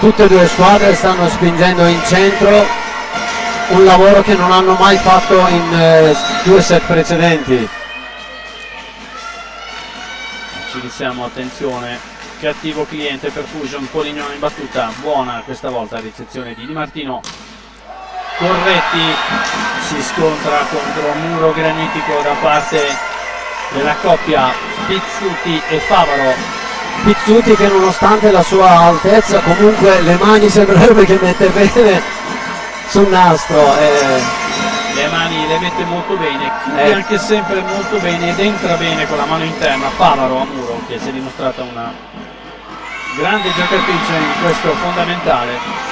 tutte e due le squadre stanno spingendo in centro, un lavoro che non hanno mai fatto in 2 set precedenti. Ci diciamo attenzione, cattivo cliente per Fusion, Polignone in battuta, buona questa volta ricezione di Di Martino. Corretti si scontra contro un muro granitico da parte della coppia Pizzuti e Favaro. Pizzuti che nonostante la sua altezza comunque le mani sembrerebbe che mette bene sul nastro. Le mani le mette molto bene, chiude anche sempre molto bene ed entra bene con la mano interna. Favaro a muro, che si è dimostrata una grande giocatrice in questo fondamentale.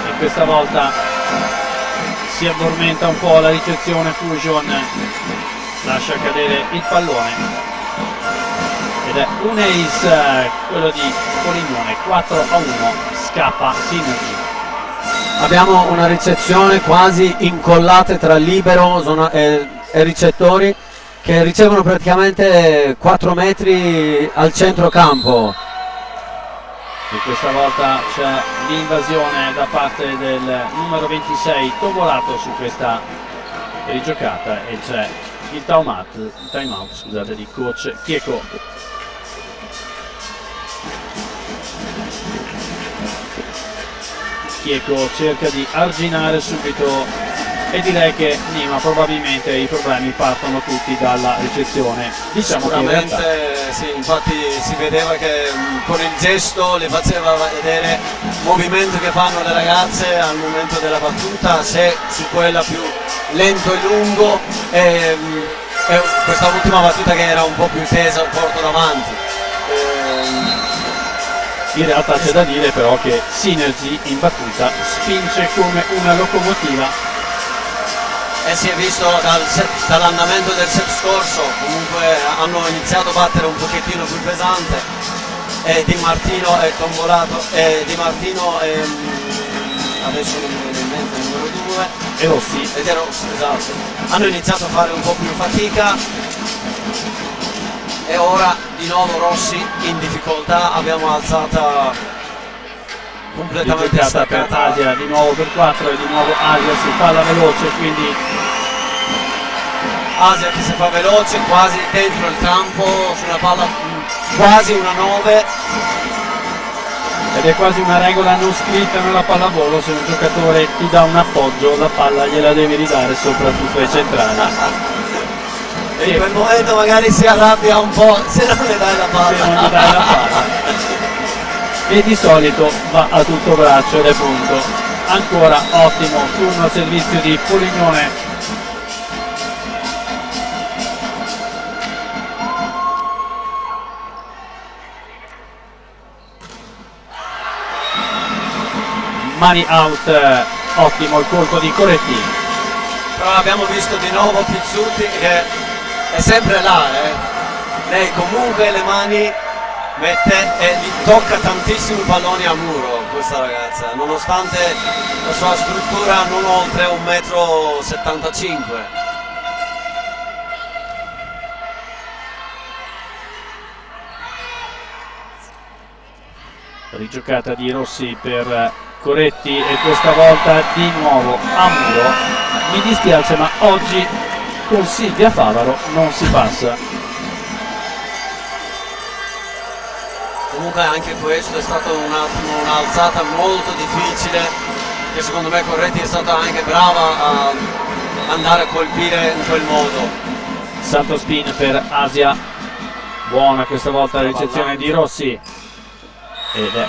E questa volta si addormenta un po' la ricezione. Fusion lascia cadere il pallone ed è un ace quello di Polignone. 4-1, scappa Synergy. Abbiamo una ricezione quasi incollate tra libero e ricettori, che ricevono praticamente 4 metri al centrocampo. E questa volta c'è l'invasione da parte del numero 26 Tovolato su questa rigiocata, e c'è il timeout, scusate, di coach Chieco. Chieco cerca di arginare subito, e direi che Nima probabilmente i problemi partono tutti dalla ricezione. Diciamo che in realtà sì, infatti si vedeva che con il gesto le faceva vedere il movimento che fanno le ragazze al momento della battuta, se su quella più lento e lungo, e questa ultima battuta che era un po' più tesa al porto davanti. In realtà c'è da dire però che Synergy in battuta spinge come una locomotiva. E si è visto dall'andamento del set scorso, comunque hanno iniziato a battere un pochettino più pesante, e Di Martino è tombolato, Di Martino adesso non mi viene in mente il numero 2, E Rossi. ed era Rossi, esatto. Hanno iniziato a fare un po' più fatica, e ora di nuovo Rossi in difficoltà. Abbiamo alzata completamente Per staccata Asia, di nuovo per 4 e di nuovo Asia su palla veloce, quindi Asia che si fa veloce quasi dentro il campo sulla palla, quasi una 9, ed è quasi una regola non scritta nella pallavolo: se un giocatore ti dà un appoggio, la palla gliela devi ridare, soprattutto ai centrali. e in quel momento magari si arrabbia un po' se non le dai la palla. Se non gli dai la palla. E di solito va a tutto braccio ed è punto. Ancora ottimo turno a servizio di Polignone. Mani out, ottimo il colpo di Corretti. Però abbiamo visto di nuovo Pizzuti che è sempre là, lei comunque le mani mette e gli tocca tantissimi palloni a muro questa ragazza, nonostante la sua struttura non oltre 1,75 m. Rigiocata di Rossi per Coretti e questa volta di nuovo a muro. Mi dispiace ma oggi con Silvia Favaro non si passa. Comunque anche questo è stato un attimo un'alzata molto difficile, che secondo me Coretti è stata anche brava a andare a colpire in quel modo. Salto spin per Asia, buona questa volta la ricezione di Rossi ed è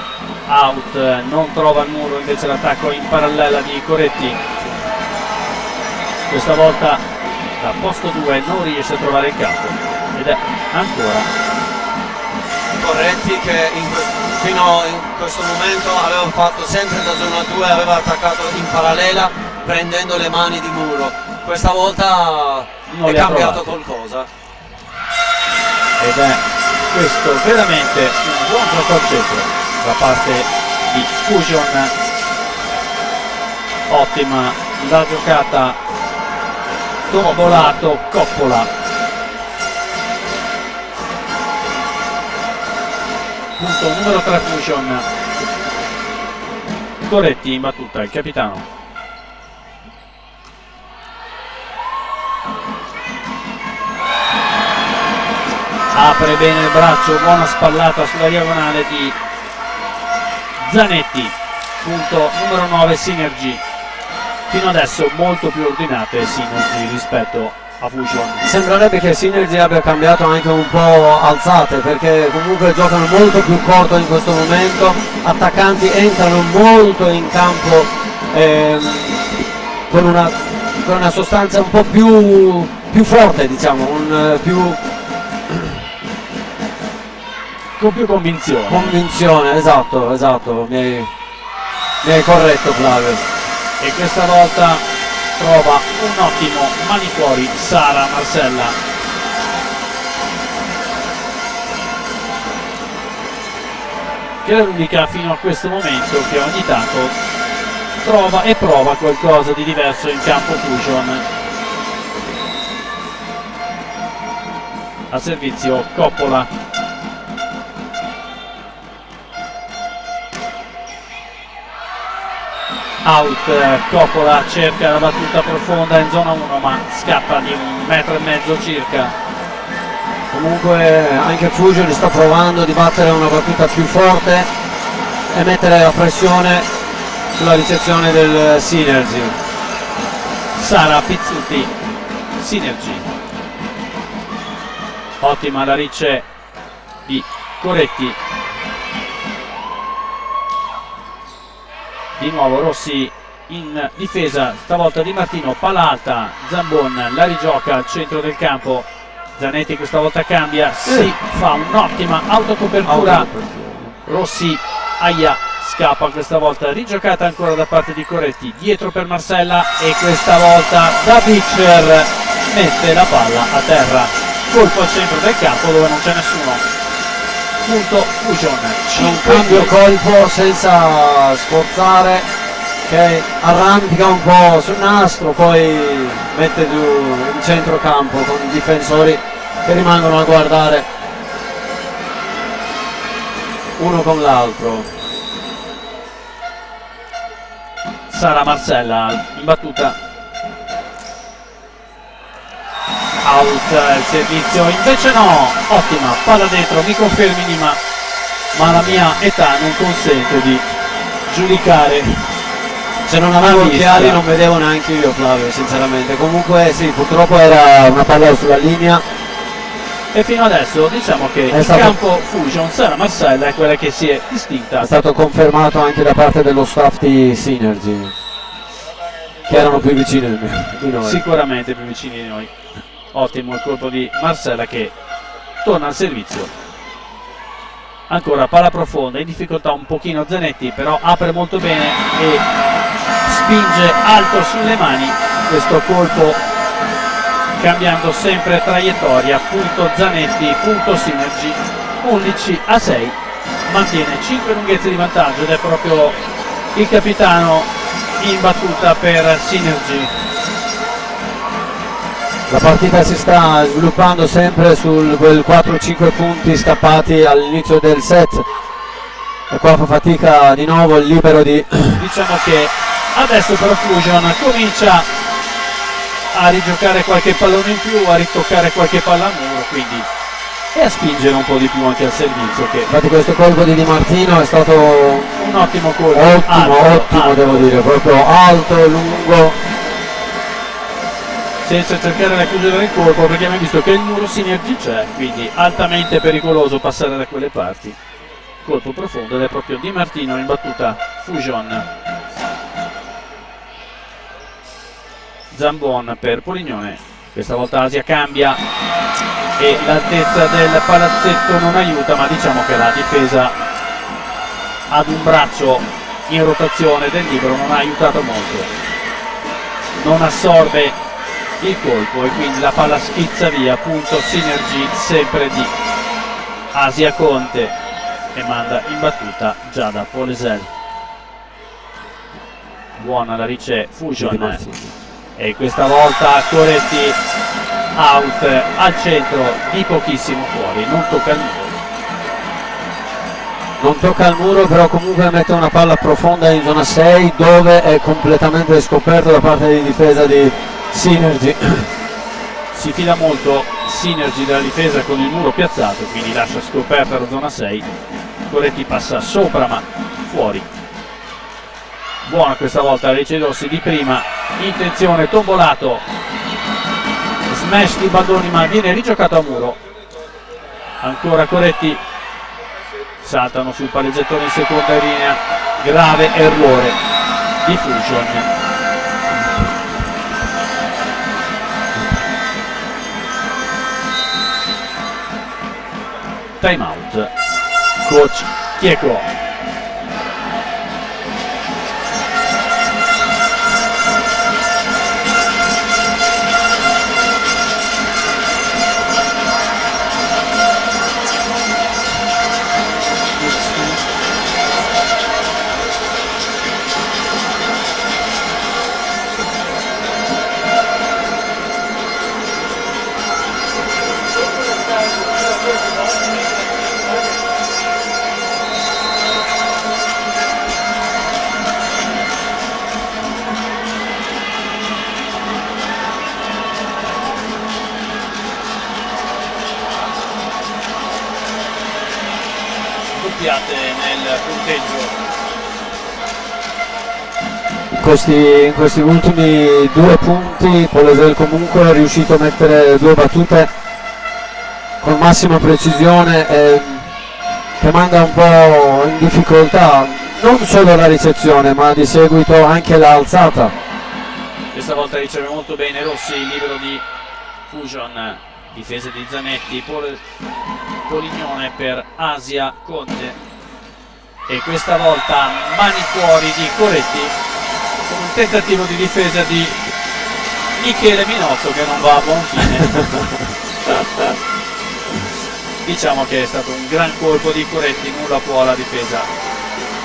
out, non trova il muro, invece l'attacco in parallela di Coretti. Questa volta da posto 2 non riesce a trovare il campo ed è ancora Coretti che fino in questo momento aveva fatto sempre da zona 2, aveva attaccato in parallela prendendo le mani di muro. Questa volta non è cambiato trovate qualcosa. Ed è questo veramente un buon gioco al centro da parte di Fusion. Ottima la giocata, tombolato Coppola. Punto numero 3 Fusion. Coretti in battuta, il capitano. Apre bene il braccio, buona spallata sulla diagonale di Zanetti. Punto numero 9 Synergy. Fino adesso molto più ordinate Synergy rispetto a Fusion. Sembrerebbe che Synergy abbia cambiato anche un po' alzate, perché comunque giocano molto più corto in questo momento, attaccanti entrano molto in campo con una sostanza un po' più forte, diciamo, Con più convinzione. Convinzione, esatto, mi hai corretto Flavio. E questa volta trova un ottimo mani fuori Sara Marcella. Che è l'unica fino a questo momento che ogni tanto trova e prova qualcosa di diverso in campo Fusion. A servizio Coppola. Out, Coppola cerca la battuta profonda in zona 1 ma scappa di 1,5 m circa. Comunque anche Fusion sta provando di battere una battuta più forte e mettere la pressione sulla ricezione del Synergy. Sara Pizzuti, Synergy. Ottima la ricce di Coretti. Di nuovo Rossi in difesa, stavolta Di Martino, palla alta, Zambon la rigioca al centro del campo. Zanetti questa volta cambia, si fa un'ottima autocopertura. Rossi, aia, scappa questa volta, rigiocata ancora da parte di Coretti, dietro per Marcella e questa volta da Beecher mette la palla a terra. Colpo al centro del campo dove non c'è nessuno. Punto Fusion. Un cambio colpo senza sforzare, che arrampica un po' sul nastro, poi mette giù in centrocampo con i difensori che rimangono a guardare uno con l'altro. Sara Marcella in battuta. Out il servizio, invece no, ottima palla dentro, mi confermi Nima, ma la mia età non consente di giudicare. Se non avevo occhiali non vedevo neanche io Flavio, sinceramente. Comunque sì, purtroppo era una palla sulla linea. E fino adesso diciamo che in campo Fusion Sara Marcella è quella che si è distinta. È stato confermato anche da parte dello staff di Synergy, che erano più vicini di noi. Sicuramente più vicini di noi. Ottimo il colpo di Marcella che torna al servizio. Ancora palla profonda, in difficoltà un pochino Zanetti, però apre molto bene e spinge alto sulle mani questo colpo cambiando sempre traiettoria. Punto Zanetti, punto Synergy, 11-6, mantiene 5 lunghezze di vantaggio ed è proprio il capitano in battuta per Synergy. La partita si sta sviluppando sempre su quel 4-5 punti scappati all'inizio del set e qua fa fatica di nuovo il libero di... Diciamo che adesso però Fusion comincia a rigiocare qualche pallone in più, a ritoccare qualche palla al muro, quindi, e a spingere un po' di più anche al servizio. Che infatti questo colpo di Di Martino è stato un ottimo colpo, ottimo, devo dire, proprio alto, lungo, senza cercare la chiusura del colpo, perché abbiamo visto che il muro Synergy c'è, quindi altamente pericoloso passare da quelle parti. Colpo profondo ed è proprio Di Martino in battuta Fusion. Zambon per Polignone, questa volta Asia cambia e l'altezza del palazzetto non aiuta, ma diciamo che la difesa ad un braccio in rotazione del libero non ha aiutato molto, non assorbe il colpo e quindi la palla schizza via. Punto Synergy sempre di Asia Conte e manda in battuta Giada Polesel. Buona la riceve Fusion e questa volta Coretti out al centro di pochissimo fuori, non tocca il muro. Non tocca il muro, però comunque mette una palla profonda in zona 6 dove è completamente scoperto da parte di difesa di Synergy. Si fida molto Synergy della difesa con il muro piazzato, quindi lascia scoperta la zona 6. Coretti passa sopra ma fuori. Buona questa volta la riceve Rossi di prima, intenzione tombolato, smash di Baldoni ma viene rigiocato a muro. Ancora Coretti, saltano sul palleggiatore in seconda linea, grave errore di Fusion. Time out, coach Chieco. Nel punteggio in questi ultimi 2 punti Polesel comunque è riuscito a mettere 2 battute con massima precisione che manda un po' in difficoltà non solo la ricezione ma di seguito anche l'alzata. Questa volta riceve molto bene Rossi, il libero di Fusion, difesa di Zanetti, Polignone per Asia Conte e questa volta mani fuori di Coretti con un tentativo di difesa di Michele Minotto che non va a buon fine. Diciamo che è stato un gran colpo di Coretti, nulla può la difesa,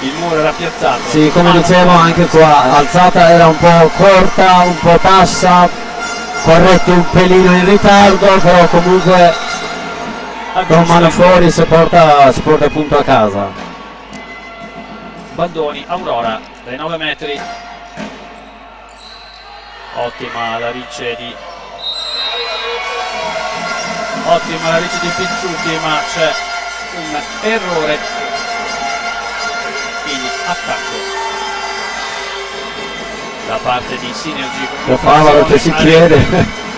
il muro era piazzato. Sì, come dicevo anche qua alzata era un po' corta, un po' bassa, Corretti un pelino in ritardo, però comunque con mani fuori si porta appunto a casa. Baldoni, Aurora dai 9 metri, ottima la ricce di Pizzuti ma c'è un errore, quindi attacco da parte di Synergy. Favaro che si chiede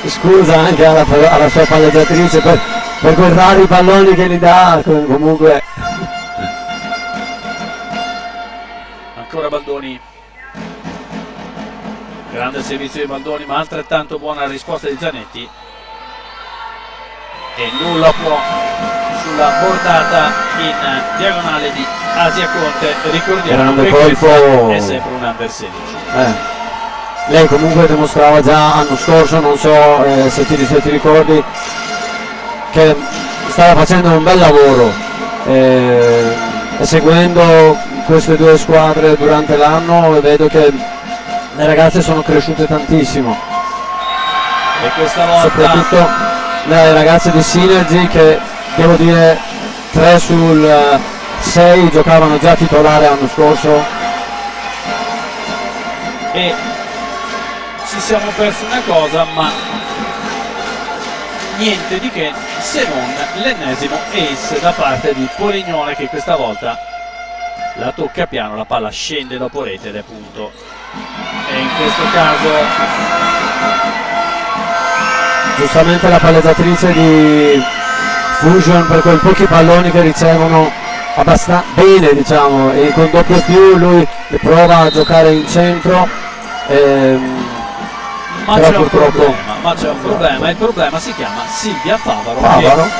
scusa anche alla sua palleggiatrice per quei rari palloni che gli dà, comunque. Ancora Baldoni, grande servizio di Baldoni ma altrettanto buona la risposta di Zanetti e nulla può sulla bordata in diagonale di Asia Conte. Ricordiamo che questo è sempre un under 16. lei comunque dimostrava già l'anno scorso, non so se ti ricordi, che stava facendo un bel lavoro e seguendo queste due squadre durante l'anno vedo che le ragazze sono cresciute tantissimo e questa volta soprattutto le ragazze di Synergy, che devo dire 3 sul 6 giocavano già titolare l'anno scorso. E ci siamo persi una cosa, ma niente di che se non l'ennesimo ace da parte di Polignone, che questa volta la tocca piano, la palla scende dopo rete ed è punto. E in questo caso giustamente la palleggiatrice di Fusion, per quei pochi palloni che ricevono abbastanza bene, diciamo, e con doppio più lui prova a giocare in centro, ma però c'è purtroppo un problema, il problema si chiama Silvia Favaro, Favaro. che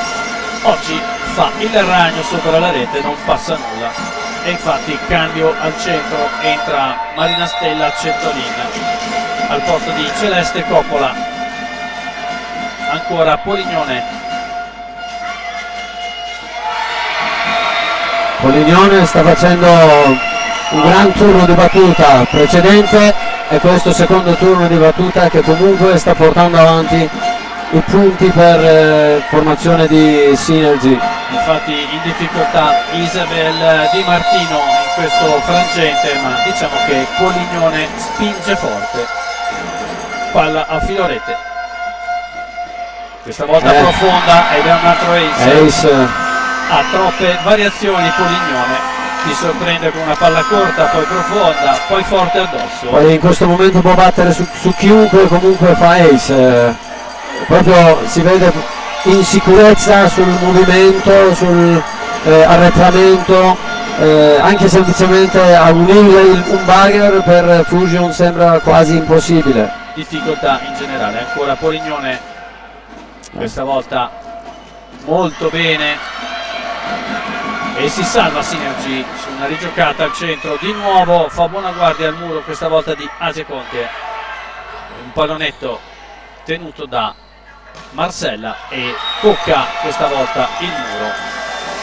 oggi fa il ragno sopra la rete, non passa nulla. E infatti cambio al centro, entra Marina Stella Centolin al posto di Celeste Coppola. Ancora Polignone. Polignone sta facendo un gran turno di battuta precedente e questo secondo turno di battuta che comunque sta portando avanti i punti per formazione di Synergy. Infatti in difficoltà Isabel Di Martino in questo frangente, ma diciamo che Polignone spinge forte. Palla a filo rete, questa volta profonda ed è un altro ace. Ha troppe variazioni Polignone, ti sorprende con una palla corta, poi profonda, poi forte addosso. Poi in questo momento può battere su chiunque, comunque fa ace, proprio si vede in sicurezza sul movimento, sul arretramento, anche semplicemente a unire un bagger per Fusion sembra quasi impossibile. Difficoltà in generale, ancora Polignone, questa volta molto bene. E si salva Synergy su una rigiocata al centro, di nuovo fa buona guardia al muro, questa volta di Asia Conte, un pallonetto tenuto da Marcella e tocca questa volta il muro.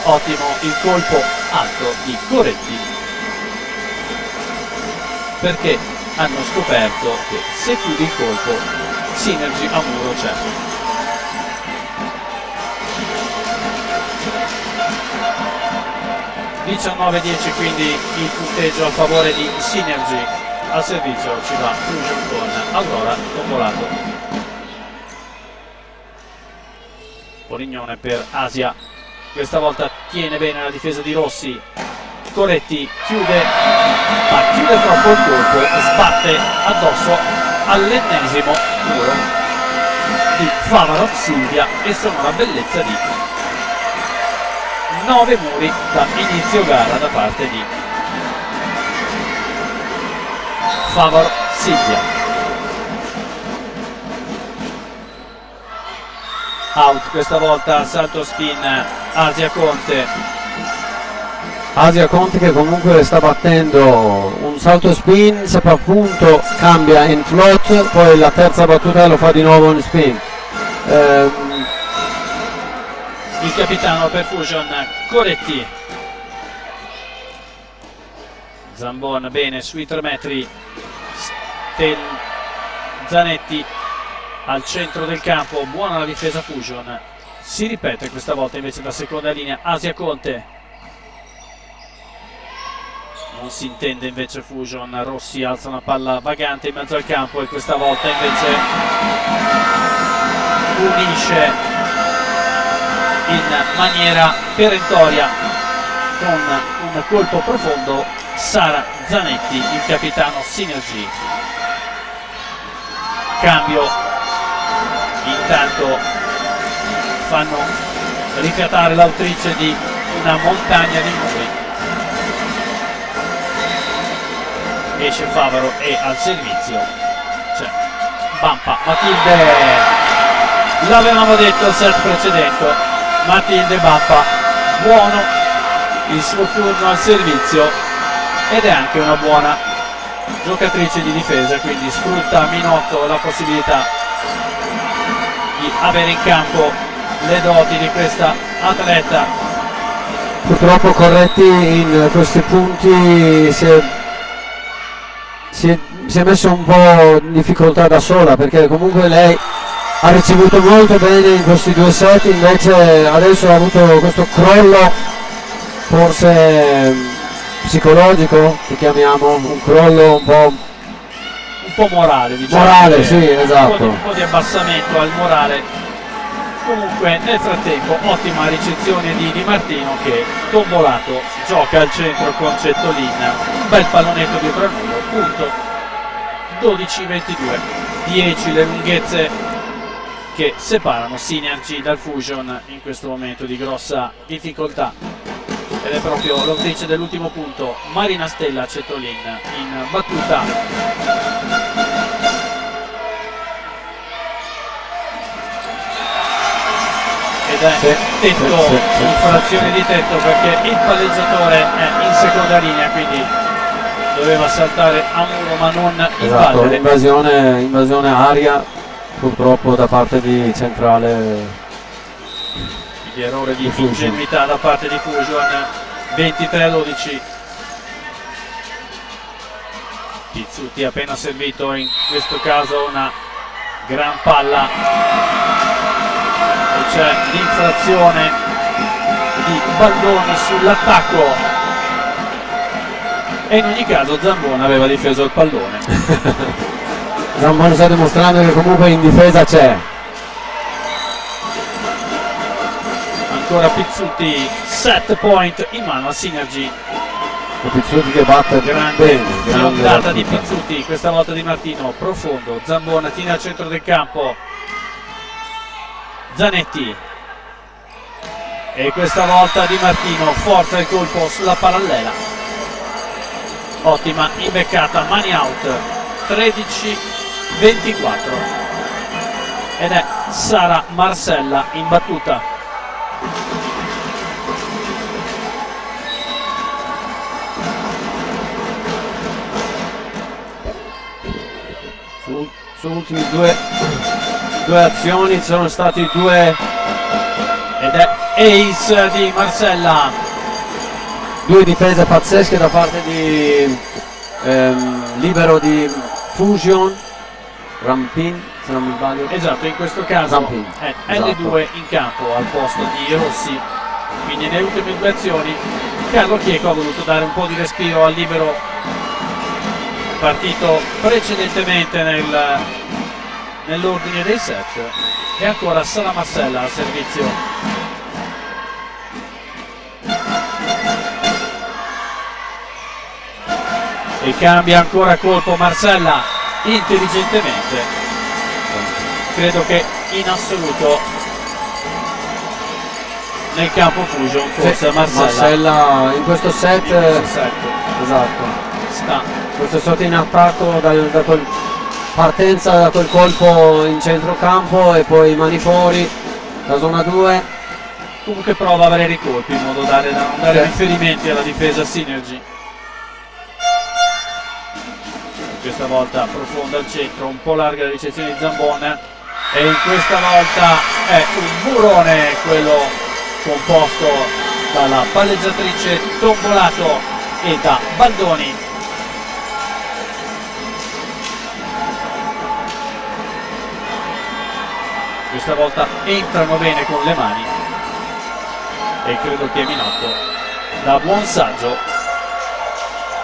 Ottimo il colpo alto di Coretti, perché hanno scoperto che se chiudi il colpo Synergy a muro c'è. 19-10 quindi il punteggio a favore di Synergy. Al servizio ci va Fusion con Aurora Tombolato. Polignone per Asia, questa volta tiene bene la difesa di Rossi. Coretti chiude, ma chiude troppo il colpo, sbatte addosso all'ennesimo muro di Favaro Silvia e sono una bellezza di 9 muri da inizio gara da parte di Favaro Silvia. Out questa volta, salto spin Asia Conte. Asia Conte che comunque sta battendo un salto spin, se fa punto cambia in float, poi la terza battuta lo fa di nuovo in spin. Il capitano per Fusion Coretti. Zambon bene sui 3 metri. Zanetti al centro del campo, buona la difesa Fusion. Si ripete questa volta invece la seconda linea. Asia Conte, non si intende invece Fusion. Rossi alza una palla vagante in mezzo al campo e questa volta invece unisce in maniera perentoria con un colpo profondo Sara Zanetti, il capitano Synergy. Cambio, intanto fanno rifiatare l'autrice di una montagna di muri. Esce Favaro e al servizio c'è Bampa Matilde, l'avevamo detto il set precedente. Matilde Bampa, buono il suo turno al servizio ed è anche una buona giocatrice di difesa, quindi sfrutta Minotto la possibilità di avere in campo le doti di questa atleta. Purtroppo Corretti in questi punti si è messo un po' in difficoltà da sola, perché comunque lei ha ricevuto molto bene in questi due set, invece adesso ha avuto questo crollo forse psicologico, che chiamiamo, un crollo un po' Morale, diciamo. morale, sì, esatto. Un po' di abbassamento al morale. Comunque nel frattempo ottima ricezione di Di Martino, che tombolato gioca al centro con Cettolin, un bel pallonetto dietro al muro, punto 12-22, 10 le lunghezze che separano Synergy dal Fusion in questo momento di grossa difficoltà, ed è proprio l'autrice dell'ultimo punto, Marina Stella Cettolin, in battuta. Ed è tetto, infrazione di tetto, perché il palleggiatore è in seconda linea, quindi doveva saltare a muro ma non Esatto, invadere. invasione aria purtroppo da parte di centrale. Quindi errore di ingenuità da parte di Fusion. 23-12. Pizzuti appena servito, in questo caso una gran palla, e c'è l'infrazione di Baldoni sull'attacco, e in ogni caso Zambona aveva difeso il pallone. Zamboni sta dimostrando che comunque in difesa c'è. Ancora Pizzuti, set point in mano a Synergy. Pizzuti che batte Grande bene, fiondata di Pizzuti, questa volta Di Martino, profondo, Zambona tiene al centro del campo, Zanetti, e questa volta Di Martino forza il colpo sulla parallela, ottima imbeccata, money out, 13-24, ed è Sara Marcella in battuta. Su ultimi due azioni ci sono stati due, Ed è ace di Marcella. due difese pazzesche da parte di libero di Fusion, Rampin, se non mi sbaglio. Esatto, in questo caso Zampin, è esatto. L2 in campo al posto di Rossi. Quindi nelle ultime due azioni Carlo Chieco ha voluto dare un po' di respiro al libero partito precedentemente nell'ordine dei set, e ancora Sara Marcella al servizio. E cambia ancora colpo Marcella intelligentemente. Credo che in assoluto nel campo Fusion forse Marcella in questo set, esatto, sta questo sotto in attacco da quel partenza da quel colpo in centrocampo e poi mani fuori da zona 2. comunque prova a avere i colpi in modo da non dare riferimenti alla difesa Synergy. Questa volta profonda al centro, un po' larga la ricezione di Zambona, e in questa volta è un burone quello composto dalla palleggiatrice Tombolato e da Baldoni. Questa volta entrano bene con le mani, e credo che Minotto, da buon saggio,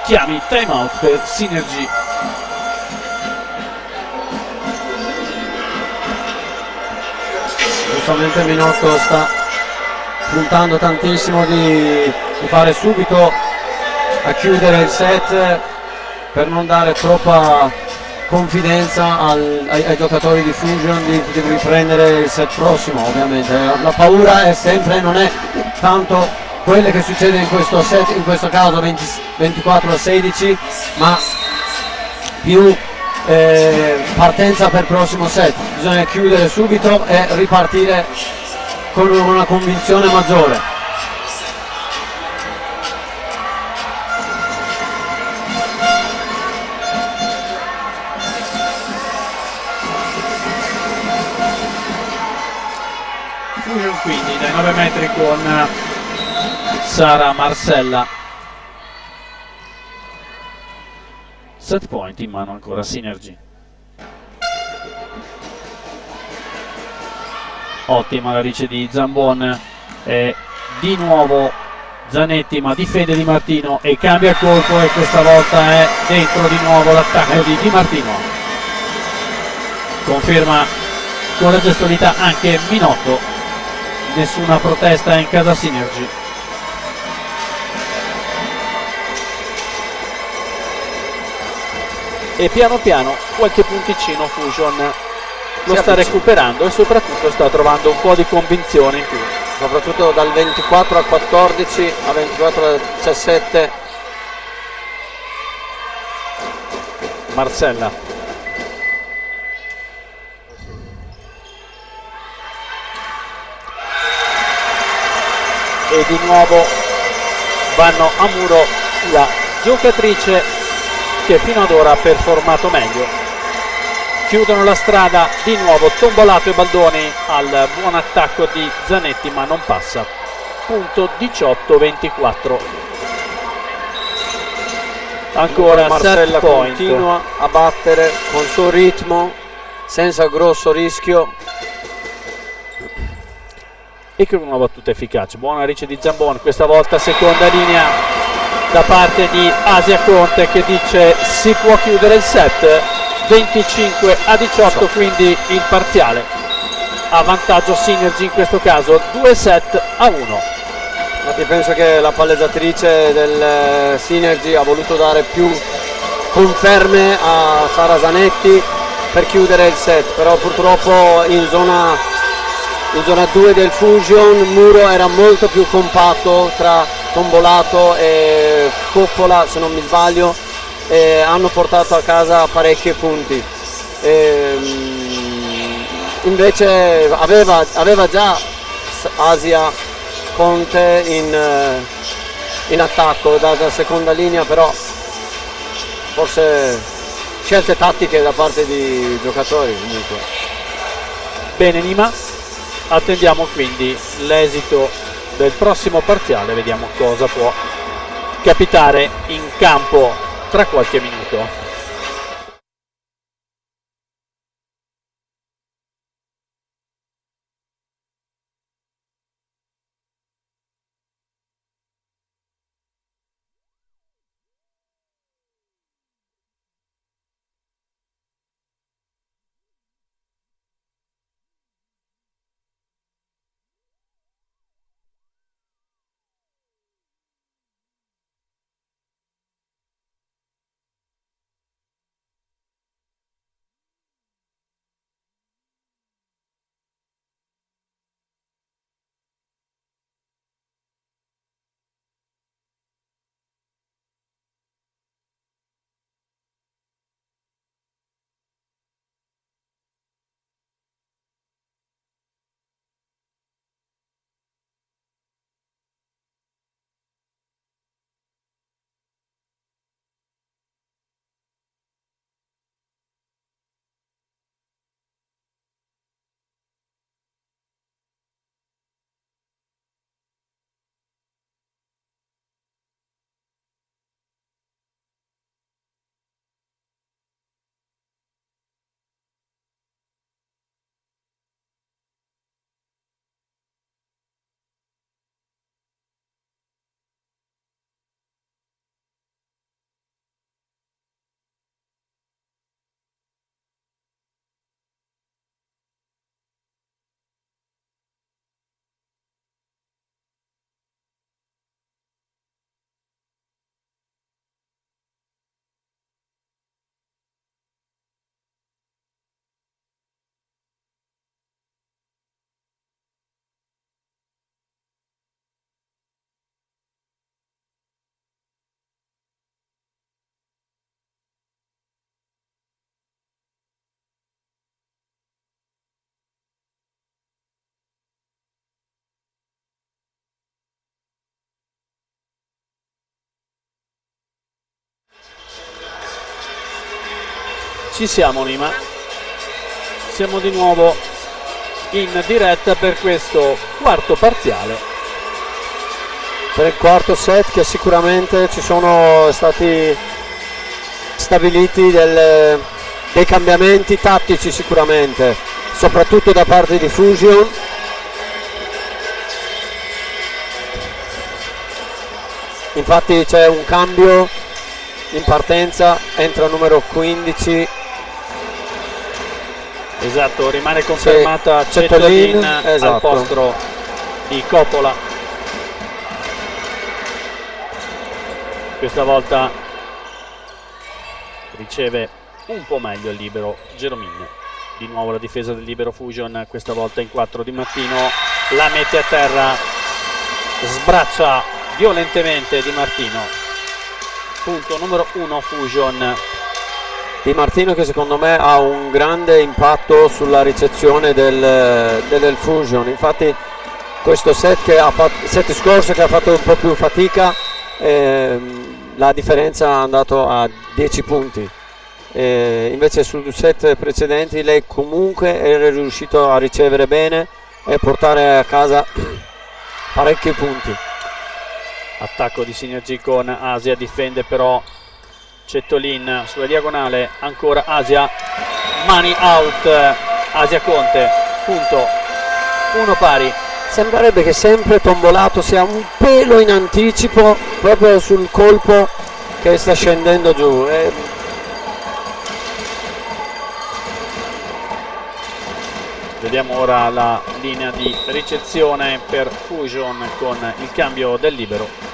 chiami time out per Synergy. Giustamente Minotto sta puntando tantissimo di fare subito a chiudere il set per non dare troppa confidenza ai giocatori di Fusion di riprendere il set prossimo. Ovviamente la paura è sempre, non è tanto quelle che succede in questo set, in questo caso 24-16, ma più partenza per il prossimo set. Bisogna chiudere subito e ripartire con una convinzione maggiore. Fusion quindi dai 9 metri con Sara Marcella. Set point in mano ancora Synergy. Ottima la riceve di Zambon e di nuovo Zanetti, ma difende Di Martino e cambia colpo, e questa volta è dentro di nuovo l'attacco di Di Martino. Conferma con la gestualità anche Minotto, nessuna protesta in casa Synergy. E piano piano qualche punticino Fusion lo sta recuperando e soprattutto sta trovando un po' di convinzione in più, soprattutto dal 24 al 14 a 24 al 17. Marcella. E di nuovo vanno a muro la giocatrice che fino ad ora ha performato meglio. Chiudono la strada di nuovo Tombolato e Baldoni al buon attacco di Zanetti, ma non passa. Punto 18-24. Ancora Marcella set point. Continua a battere con il suo ritmo senza grosso rischio E con una battuta efficace. Buona riceve di Zambon, questa volta seconda linea da parte di Asia Conte che dice si può chiudere il set. 25-18 quindi il parziale, a vantaggio Synergy in questo caso, 2-1. Infatti penso che la palleggiatrice del Synergy ha voluto dare più conferme a Sara Zanetti per chiudere il set, però purtroppo in zona 2 del Fusion il muro era molto più compatto tra Tombolato e Coppola, se non mi sbaglio, e hanno portato a casa parecchi punti. Invece aveva già Asia Conte in attacco da seconda linea, però forse scelte tattiche da parte di giocatori comunque. Bene Nima, attendiamo quindi l'esito del prossimo parziale, vediamo cosa può capitare in campo tra qualche minuto. Ci siamo Nima, siamo di nuovo in diretta per questo quarto parziale. Per il quarto set, che sicuramente ci sono stati stabiliti dei cambiamenti tattici, sicuramente, soprattutto da parte di Fusion. Infatti c'è un cambio in partenza, entra il numero 15. Esatto, rimane confermata Cetolin, al esatto, posto di Coppola. Questa volta riceve un po' meglio il libero Geromin. Di nuovo la difesa del libero Fusion, questa volta in 4 Di Martino, la mette a terra, sbraccia violentemente Di Martino. Punto numero 1 Fusion. Di Martino, che secondo me ha un grande impatto sulla ricezione del Fusion. Infatti questo set set scorso che ha fatto un po' più fatica, la differenza è andato a 10 punti. Invece sul set precedenti lei comunque era riuscito a ricevere bene e portare a casa parecchi punti. Attacco di Synergy con Asia, difende però Cetolin sulla diagonale, ancora Asia, mani out, Asia Conte, punto, 1 pari. Sembrerebbe che sempre Tombolato sia un pelo in anticipo proprio sul colpo che sta scendendo giù. Vediamo ora la linea di ricezione per Fusion con il cambio del libero.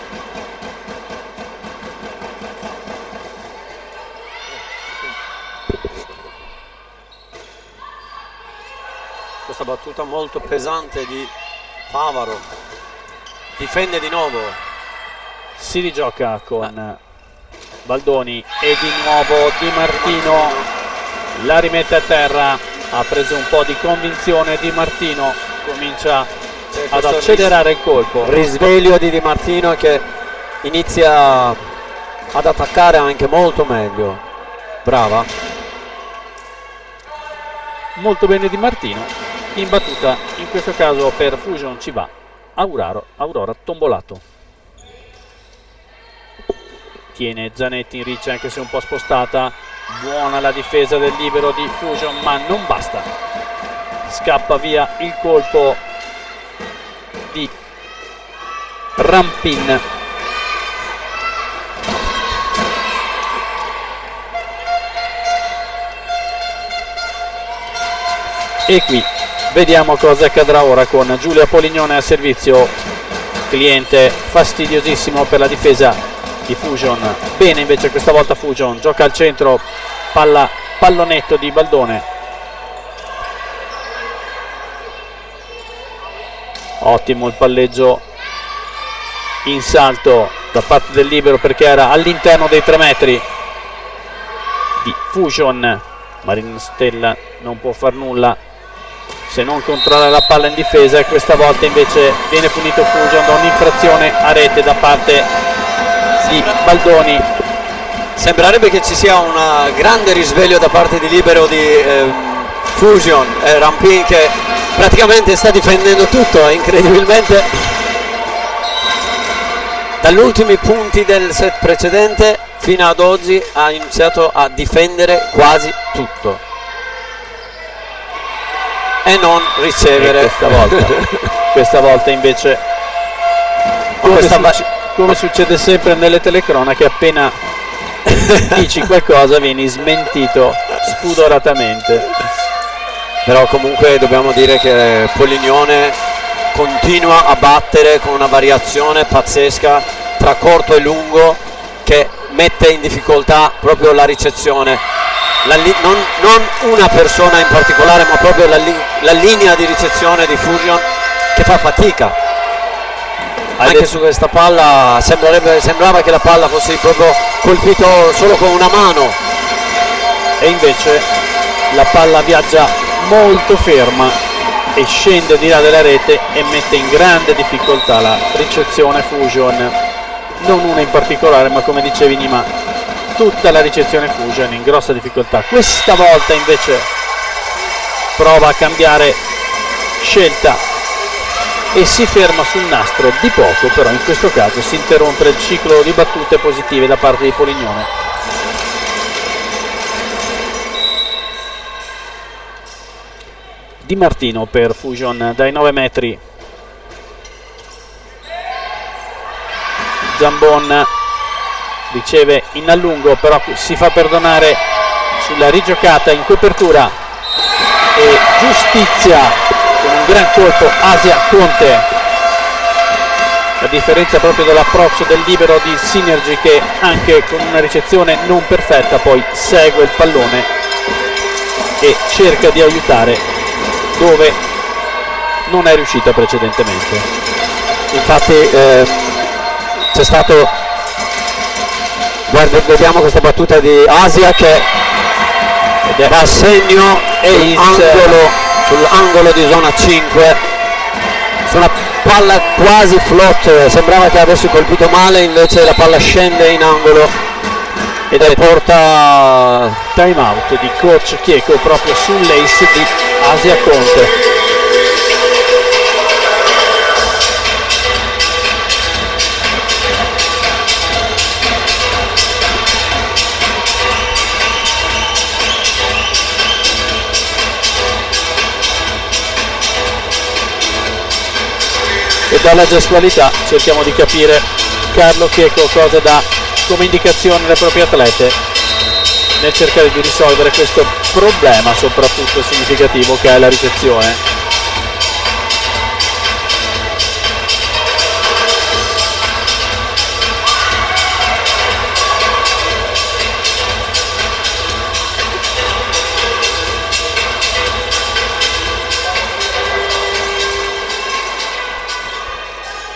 Questa battuta molto pesante di Favaro, difende di nuovo, Si rigioca con Baldoni e di nuovo Di Martino la rimette a terra. Ha preso un po' di convinzione Di Martino, comincia ad accelerare il colpo. Risveglio di Di Martino che inizia ad attaccare anche molto meglio. Brava. Molto bene Di Martino. In battuta, in questo caso per Fusion ci va Aurora Tombolato. Tiene Zanetti in reach anche se un po' spostata. Buona la difesa del libero di Fusion, ma non basta. Scappa via il colpo di Rampin. E qui vediamo cosa accadrà ora con Giulia Polignone a servizio. Cliente fastidiosissimo per la difesa di Fusion. Bene invece questa volta Fusion, gioca al centro, pallonetto di Baldone. Ottimo il palleggio in salto da parte del libero, perché era all'interno dei 3 metri di Fusion. Marina Stella non può far nulla se non controlla la palla in difesa, e questa volta invece viene punito Fusion da un'infrazione a rete da parte di Baldoni. Sembrerebbe che ci sia un grande risveglio da parte di libero di Fusion. Rampin che praticamente sta difendendo tutto, incredibilmente. Dagli ultimi punti del set precedente fino ad oggi ha iniziato a difendere quasi tutto e non ricevere. Questa volta invece, come succede sempre nelle telecronache, appena dici qualcosa vieni smentito spudoratamente. Però comunque dobbiamo dire che Polignone continua a battere con una variazione pazzesca tra corto e lungo, che mette in difficoltà proprio la ricezione. Non una persona in particolare, ma proprio la linea di ricezione di Fusion che fa fatica. Anche su questa palla sembrava che la palla fosse proprio colpito solo con una mano, e invece la palla viaggia molto ferma e scende di là della rete e mette in grande difficoltà la ricezione Fusion. Non una in particolare, ma come dicevi Nima, tutta la ricezione Fusion in grossa difficoltà. Questa volta invece prova a cambiare scelta e si ferma sul nastro di poco, però in questo caso si interrompe il ciclo di battute positive da parte di Polignone. Di Martino per Fusion dai 9 metri. Zambon riceve in allungo, però si fa perdonare sulla rigiocata in copertura e Giustizia con un gran colpo. Asia Conte, la differenza proprio dell'approccio del libero di Synergy, che anche con una ricezione non perfetta poi segue il pallone e cerca di aiutare dove non è riuscita precedentemente. Infatti c'è stato, guarda, vediamo questa battuta di Asia che va a segno sull'angolo di zona 5, su una palla quasi float, sembrava che avesse colpito male, invece la palla scende in angolo ed porta time out di coach Chieco proprio sull'ace di Asia Conte. E dalla gestualità cerchiamo di capire Carlo Chieco cosa dà come indicazione alle proprie atlete nel cercare di risolvere questo problema soprattutto significativo che è la ricezione.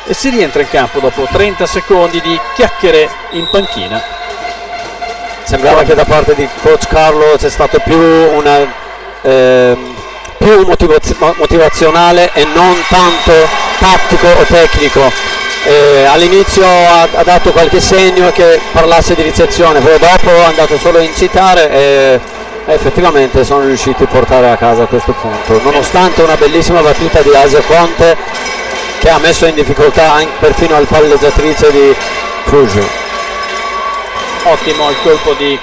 E si rientra in campo dopo 30 secondi di chiacchiere in panchina. Sembrava che da parte di coach Carlo c'è stato più una più motivazionale e non tanto tattico o tecnico. All'inizio ha dato qualche segno che parlasse di ricezione, poi dopo è andato solo a incitare e effettivamente sono riusciti a portare a casa a questo punto, nonostante una bellissima battuta di Asia Conte che ha messo in difficoltà anche perfino al palleggiatrice di Fusion. Ottimo il colpo di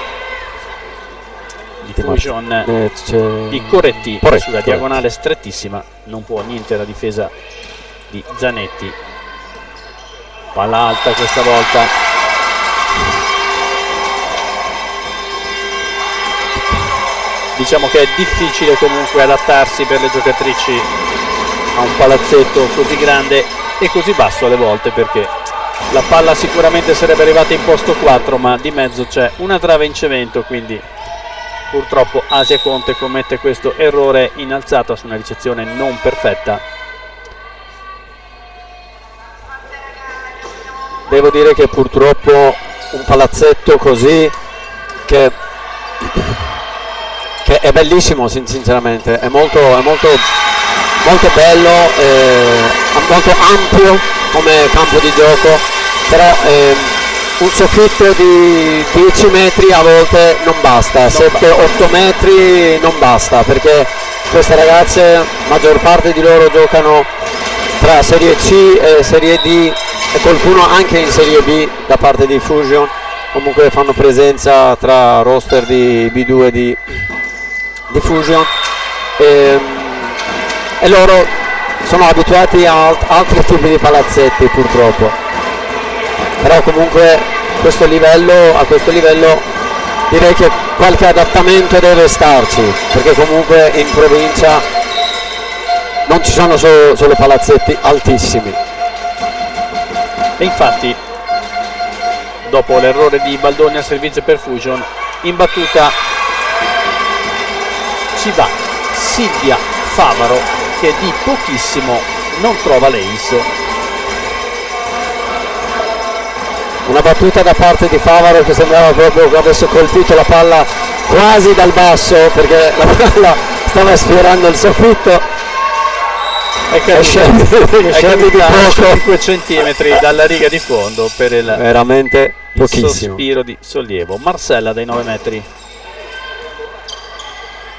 Fusion di Corretti sulla diagonale strettissima, non può niente la difesa di Zanetti. Palla alta questa volta. Diciamo che è difficile comunque adattarsi per le giocatrici a un palazzetto così grande e così basso alle volte, perché la palla sicuramente sarebbe arrivata in posto 4, ma di mezzo c'è una trave in cemento, quindi purtroppo Asia Conte commette questo errore in alzata su una ricezione non perfetta. Devo dire che purtroppo un palazzetto così che è bellissimo, sinceramente, è molto bello, molto ampio come campo di gioco, però un soffitto di 10 metri a volte non basta, 7-8 metri non basta, perché queste ragazze, maggior parte di loro giocano tra Serie C e Serie D e qualcuno anche in Serie B da parte di Fusion, comunque fanno presenza tra roster di B2 di Fusion e loro sono abituati a altri tipi di palazzetti purtroppo, però comunque a questo livello direi che qualche adattamento deve starci, perché comunque in provincia non ci sono solo palazzetti altissimi. E infatti dopo l'errore di Baldoni al servizio per Fusion, in battuta ci va Silvia Favaro, che di pochissimo non trova l'ace. Una battuta da parte di Favaro che sembrava proprio che avesse colpito la palla quasi dal basso, perché la palla stava sfiorando il soffitto. È caduta a 5 centimetri dalla riga di fondo per veramente pochissimo. Il sospiro di sollievo. Marcella dai 9 metri.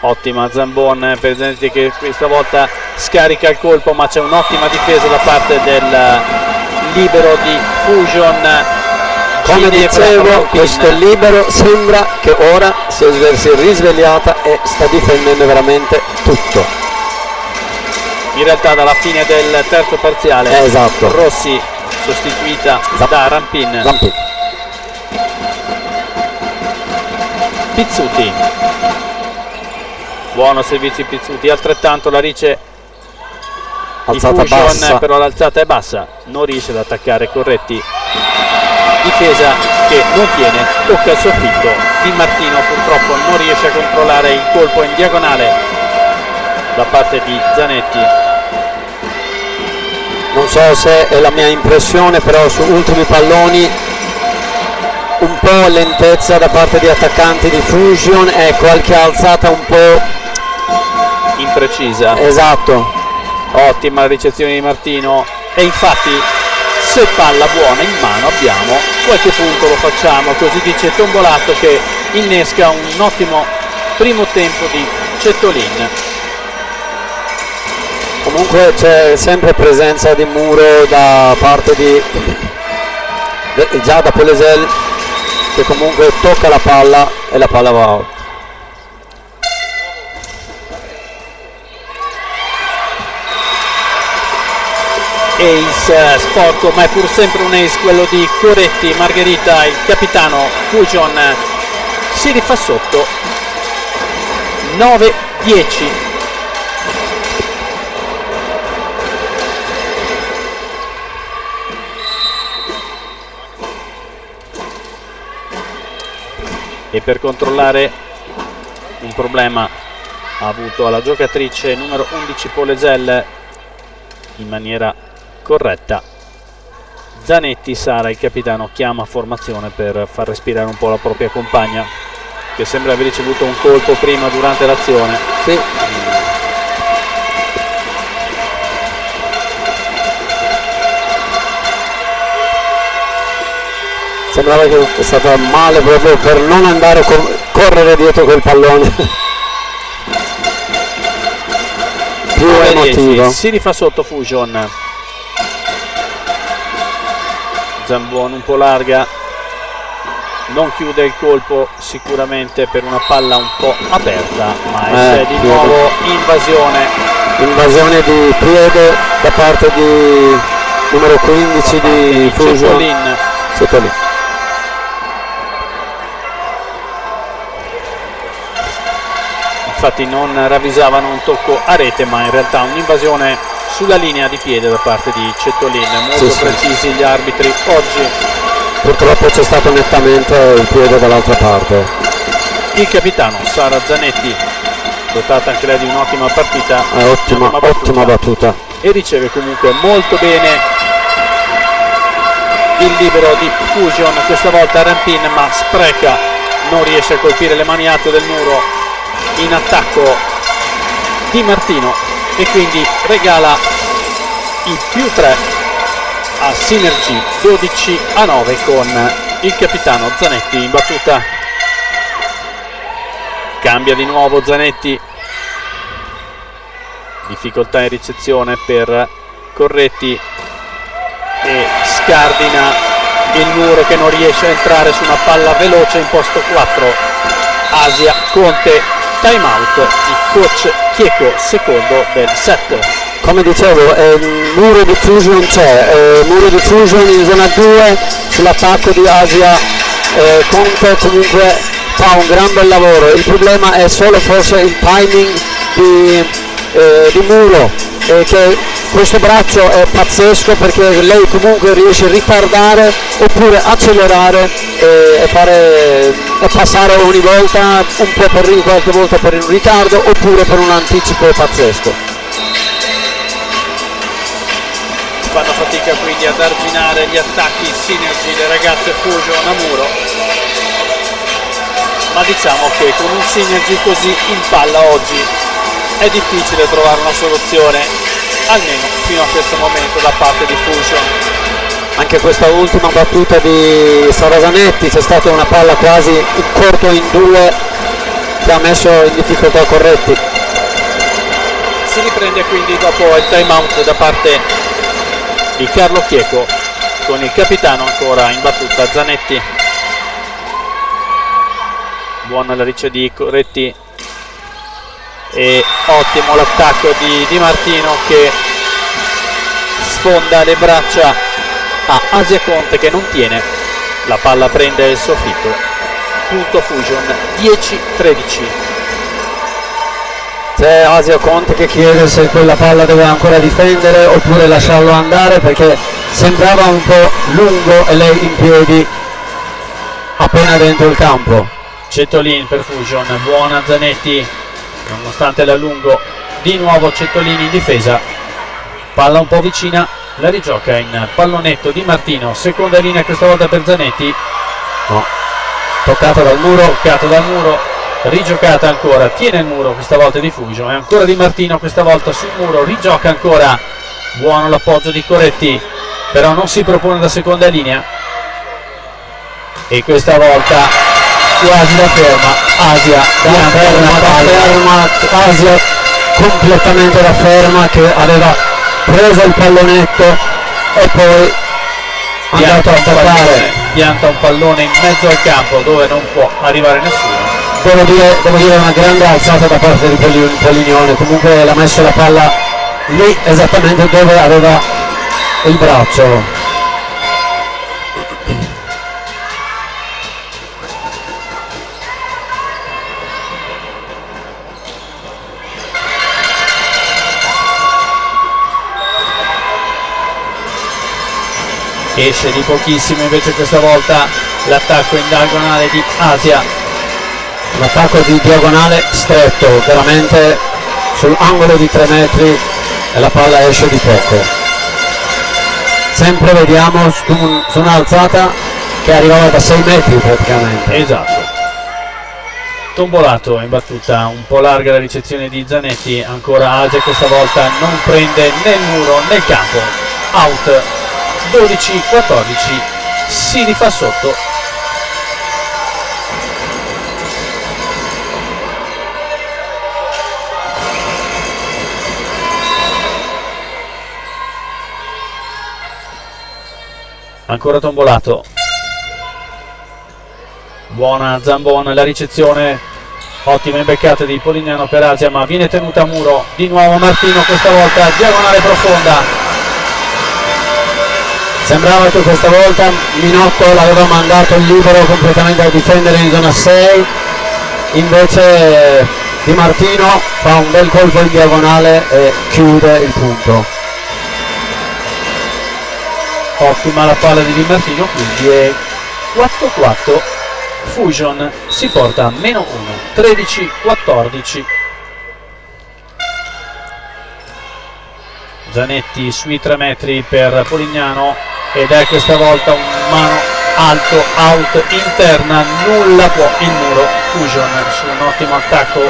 Ottima Zambon, presente che questa volta scarica il colpo, ma c'è un'ottima difesa da parte del libero di Fusion. Come dicevo, questo libero sembra che ora si è risvegliata e sta difendendo veramente tutto. In realtà dalla fine del terzo parziale, esatto, Rossi sostituita da Rampin. Pizzuti, buono servizio Pizzuti, altrettanto la Rice alzata di Fusion, bassa, però l'alzata è bassa, non riesce ad attaccare Corretti, difesa che non tiene, tocca il soffitto. Di Martino purtroppo non riesce a controllare il colpo in diagonale da parte di Zanetti. Non so se è la mia impressione, però su ultimi palloni un po' lentezza da parte di attaccanti di Fusion e qualche alzata un po' imprecisa. Esatto. Ottima la ricezione di Martino e infatti se palla buona in mano abbiamo, qualche punto lo facciamo, così dice Tombolato, che innesca un ottimo primo tempo di Cettolin. Comunque c'è sempre presenza di Muro da parte di Giada Polesel, che comunque tocca la palla e la palla va out. Ace sporco, ma è pur sempre un ace quello di Corretti. Margherita, il capitano Fusion, si rifà sotto 9-10. E per controllare un problema ha avuto la giocatrice numero 11 Polesel in maniera corretta. Zanetti, Sara, il capitano, chiama formazione per far respirare un po' la propria compagna, che sembra aver ricevuto un colpo prima durante l'azione. Sì. Sembrava che è stata male proprio per non andare a correre dietro quel pallone. Più emotivo. Si rifà sotto Fusion. Zambon un po' larga, non chiude il colpo sicuramente per una palla un po' aperta, ma è di nuovo invasione di piede da parte di numero 15 di Fusion. Cettolin. Infatti non ravvisavano un tocco a rete, ma in realtà un'invasione sulla linea di piede da parte di Cettolin. Molto precisi gli arbitri oggi. Purtroppo c'è stato nettamente il piede dall'altra parte. Il capitano Sara Zanetti, dotata anche lei di un'ottima partita, ottima battuta, e riceve comunque molto bene il libero di Fusion, questa volta Rampin, ma spreca, non riesce a colpire le mani alte del muro in attacco Di Martino, e quindi regala i +3 a Synergy, 12-9 con il capitano Zanetti in battuta. Cambia di nuovo Zanetti, difficoltà in ricezione per Corretti e scardina il muro che non riesce a entrare su una palla veloce in posto 4. Asia Conte, time out, il coach Chieco, secondo del set. Come dicevo, il muro di Fusion c'è, muro di Fusion in zona 2 sull'attacco di Asia Conte comunque fa un gran bel lavoro. Il problema è solo forse il timing di Muro, che questo braccio è pazzesco, perché lei comunque riesce a ritardare oppure accelerare e passare ogni volta un po' qualche volta per un ritardo oppure per un anticipo pazzesco. Fanno fatica quindi ad arginare gli attacchi Synergy, le ragazze Fusion a muro, ma diciamo che con un Synergy così in palla oggi è difficile trovare una soluzione, almeno fino a questo momento, da parte di Fusion. Anche questa ultima battuta di Sara Zanetti c'è stata una palla quasi in corto in due che ha messo in difficoltà Corretti. si riprende quindi dopo il time out da parte di Carlo Chieco, con il capitano ancora in battuta Zanetti. Buona la riccia di Coretti e ottimo l'attacco di Di Martino che sfonda le braccia a Asia Conte che non tiene, la palla prende il soffitto. Punto Fusion 10-13. C'è Asia Conte che chiede se quella palla deve ancora difendere oppure lasciarlo andare, perché sembrava un po' lungo e lei in piedi appena dentro il campo. Cettolin per Fusion, buona Zanetti nonostante l'allungo, di nuovo Cettolini in difesa, palla un po' vicina, la rigioca in pallonetto Di Martino, seconda linea questa volta per Zanetti, no, toccato dal muro, rigiocata ancora, tiene il muro questa volta di Fusion, e ancora Di Martino questa volta sul muro, rigioca ancora, buono l'appoggio di Coretti, però non si propone da seconda linea e questa volta quasi da ferma Asia, Asia completamente da ferma, che aveva preso il pallonetto e poi andato a attaccare. Pianta un pallone in mezzo al campo dove non può arrivare nessuno. Devo dire una grande alzata da parte di Polignone, comunque l'ha messo la palla lì esattamente dove aveva il braccio. Esce di pochissimo invece questa volta l'attacco in diagonale di Asia, Un attacco di diagonale stretto, veramente sull'angolo di 3 metri e la palla esce di poco. Sempre vediamo su un'alzata che arrivava da 6 metri praticamente. Esatto. Tombolato in battuta, un po' larga la ricezione di Zanetti, ancora Asia questa volta non prende né il muro né il campo, out 12-14, si rifà sotto. Ancora Tombolato, buona Zambon, la ricezione ottima imbeccata di Polignano per Asia, ma viene tenuta a muro, di nuovo Martino questa volta diagonale profonda. Sembrava che questa volta Minotto l'aveva mandato libero completamente a difendere in zona 6, invece Di Martino fa un bel colpo in diagonale e chiude il punto. Ottima la palla di Di Martino, quindi è 4-4, Fusion si porta a -1, 13-14. Zanetti sui 3 metri per Polignano ed è questa volta un mano alto, out interna, nulla può il muro. Fusion su un ottimo attacco,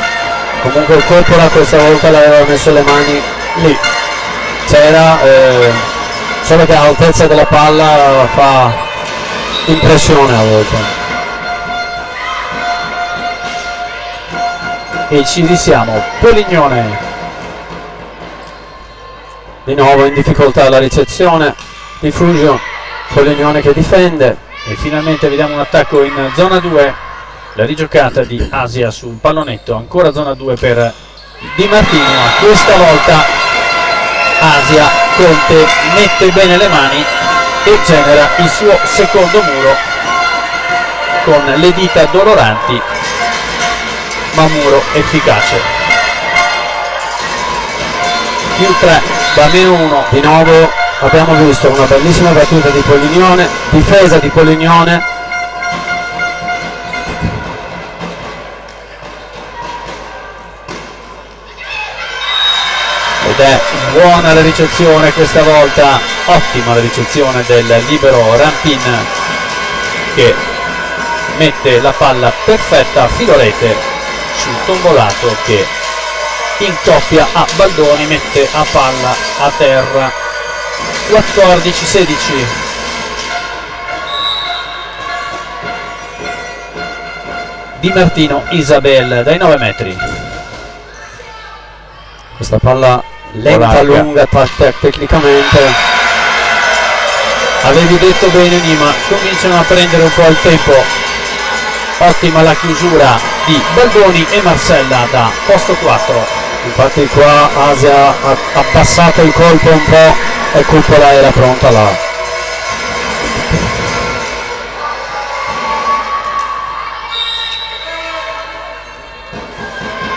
Comunque il Corpola questa volta l'aveva messo le mani lì, c'era, solo che all'altezza della palla fa impressione a volte. e ci risiamo. Polignone Di nuovo in difficoltà la ricezione di Fusion, Polignone che difende. e finalmente vediamo un attacco in zona 2, la rigiocata di Asia sul pallonetto, ancora zona 2 per Di Martino, ma questa volta Asia Conte mette bene le mani e genera il suo secondo muro con le dita doloranti, ma muro efficace. Più 3 da -1. Di nuovo abbiamo visto una bellissima battuta di Polignone, difesa di Polignone. Ed è buona la ricezione questa volta, ottima la ricezione del libero Rampin che mette la palla perfetta a filo rete sul Tombolato che incoppia a Baldoni, mette a palla a terra. 14-16. Di Martino Isabel dai 9 metri. questa palla lenta, larga. lunga, tecnicamente. Avevi detto bene Nima, cominciano a prendere un po' il tempo. Ottima la chiusura di Baldoni e Marcella da posto 4. Infatti qua Asia ha abbassato il colpo un po' e Cupola era pronta là.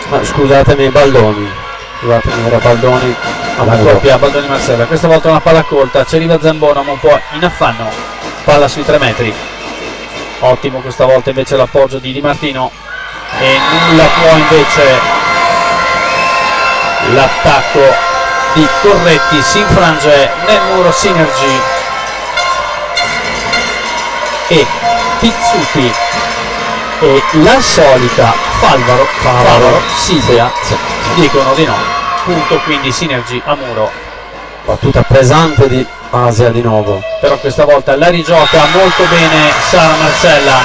Ma scusatemi, Baldoni. Scusatemi, era Baldoni. La coppia Baldoni Marcella, questa volta una palla corta, ci arriva Zambona ma un po' in affanno, palla sui 3 metri. Ottimo questa volta invece l'appoggio di Di Martino e nulla può invece l'attacco di Corretti, si infrange nel muro Synergy e Pizzuti e la solita Favaro Silvia dicono di no. Punto quindi Synergy a muro. Battuta pesante di Asia di nuovo. Però questa volta la rigioca molto bene Sara Marcella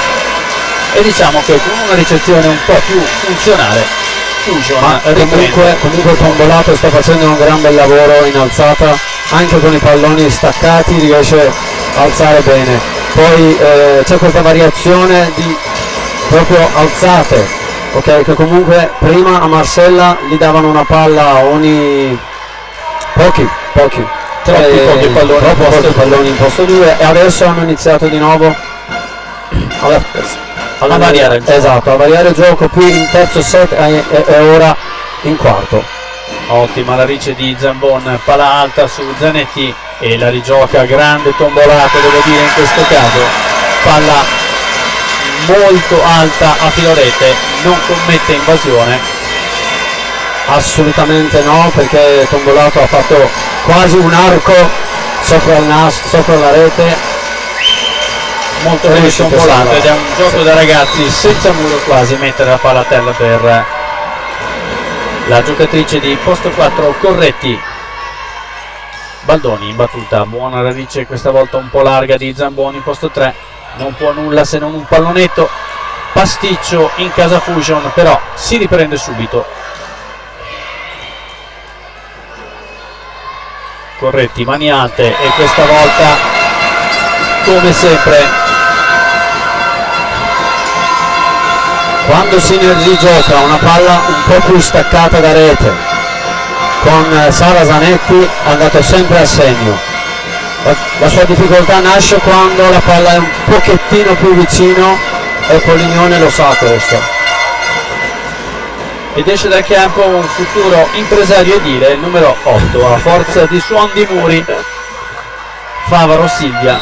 e diciamo che con una ricezione un po' più funzionale Fusion comunque Tombolato sta facendo un gran bel lavoro in alzata, anche con i palloni staccati riesce a alzare bene. Poi c'è questa variazione di proprio alzate, ok, che comunque prima a Marcella gli davano una palla ogni pochi pochi palloni in posto 2 e adesso hanno iniziato di nuovo a variare il gioco. Esatto, a variare il gioco qui in terzo set e ora in quarto. Ottima la rice di Zambon, palla alta su Zanetti e la rigioca, grande Tombolato devo dire in questo caso, palla molto alta a filo rete, non commette invasione. Assolutamente no, perché Tombolato ha fatto quasi un arco sopra il nastro, sopra la rete. Molto bene Tombolato ed è un gioco da ragazzi senza muro quasi mettere la palla a terra per la giocatrice di posto 4 Corretti. Baldoni in battuta, buona radice questa volta un po' larga di Zamboni, posto 3, non può nulla se non un pallonetto, pasticcio in casa Fusion, però si riprende subito. Corretti, mani alte e questa volta come sempre quando Synergy gioca una palla un po' più staccata da rete con Sara Zanetti è andato sempre a segno. La sua difficoltà nasce quando la palla è un pochettino più vicino e Polignone lo sa questo. Ed esce dal campo un futuro impresario edile, il numero 8, a forza di suon di muri, Favaro Silvia,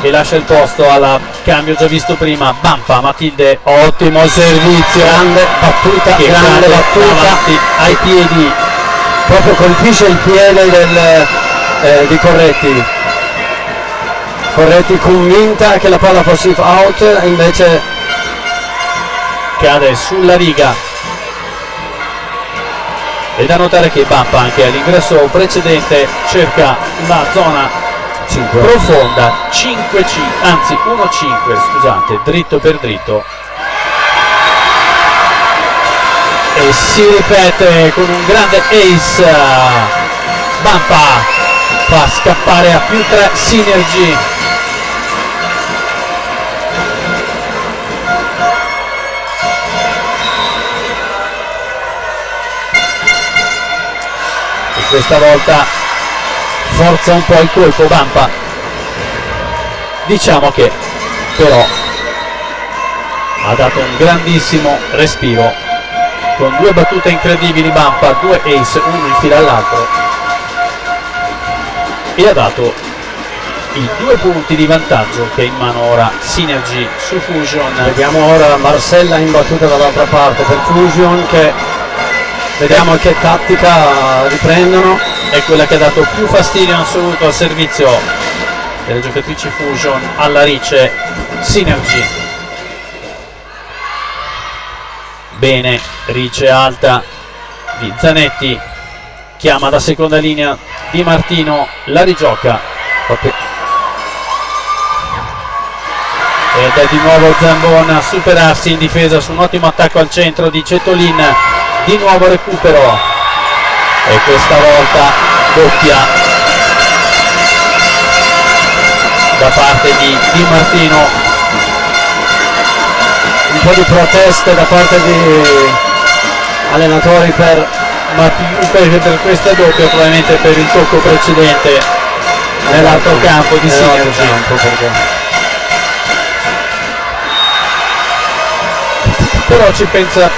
e lascia il posto alla cambio già visto prima, Bampa Matilde, ottimo servizio, grande battuta avanti ai piedi, proprio colpisce il piede di Corretti. Corretti convinta che la palla fosse out, invece cade sulla riga. E da notare che Bampa anche all'ingresso precedente cerca la zona 5. profonda, 5-5, anzi 1-5, scusate, dritto per dritto. E si ripete con un grande ace. Bampa fa scappare a più 3 Synergy. Questa volta forza un po' il colpo Bampa, diciamo che però ha dato un grandissimo respiro con 2 battute incredibili Bampa, 2 ace, uno in fila all'altro, e ha dato i 2 punti di vantaggio che è in mano ora Synergy su Fusion. Vediamo ora Marcella in battuta dall'altra parte per Fusion, che vediamo che tattica riprendono. È quella che ha dato più fastidio in assoluto al servizio delle giocatrici Fusion alla rice Synergy. Bene, rice alta di Zanetti, chiama da seconda linea Di Martino, la rigioca ed è di nuovo Zambon a superarsi in difesa su un ottimo attacco al centro di Cetolin. Di nuovo recupero e questa volta doppia da parte di Di Martino. Un po' di proteste da parte di allenatori ma più per questa doppia, probabilmente per il tocco precedente nell'altro campo di Synergy. Però ci pensa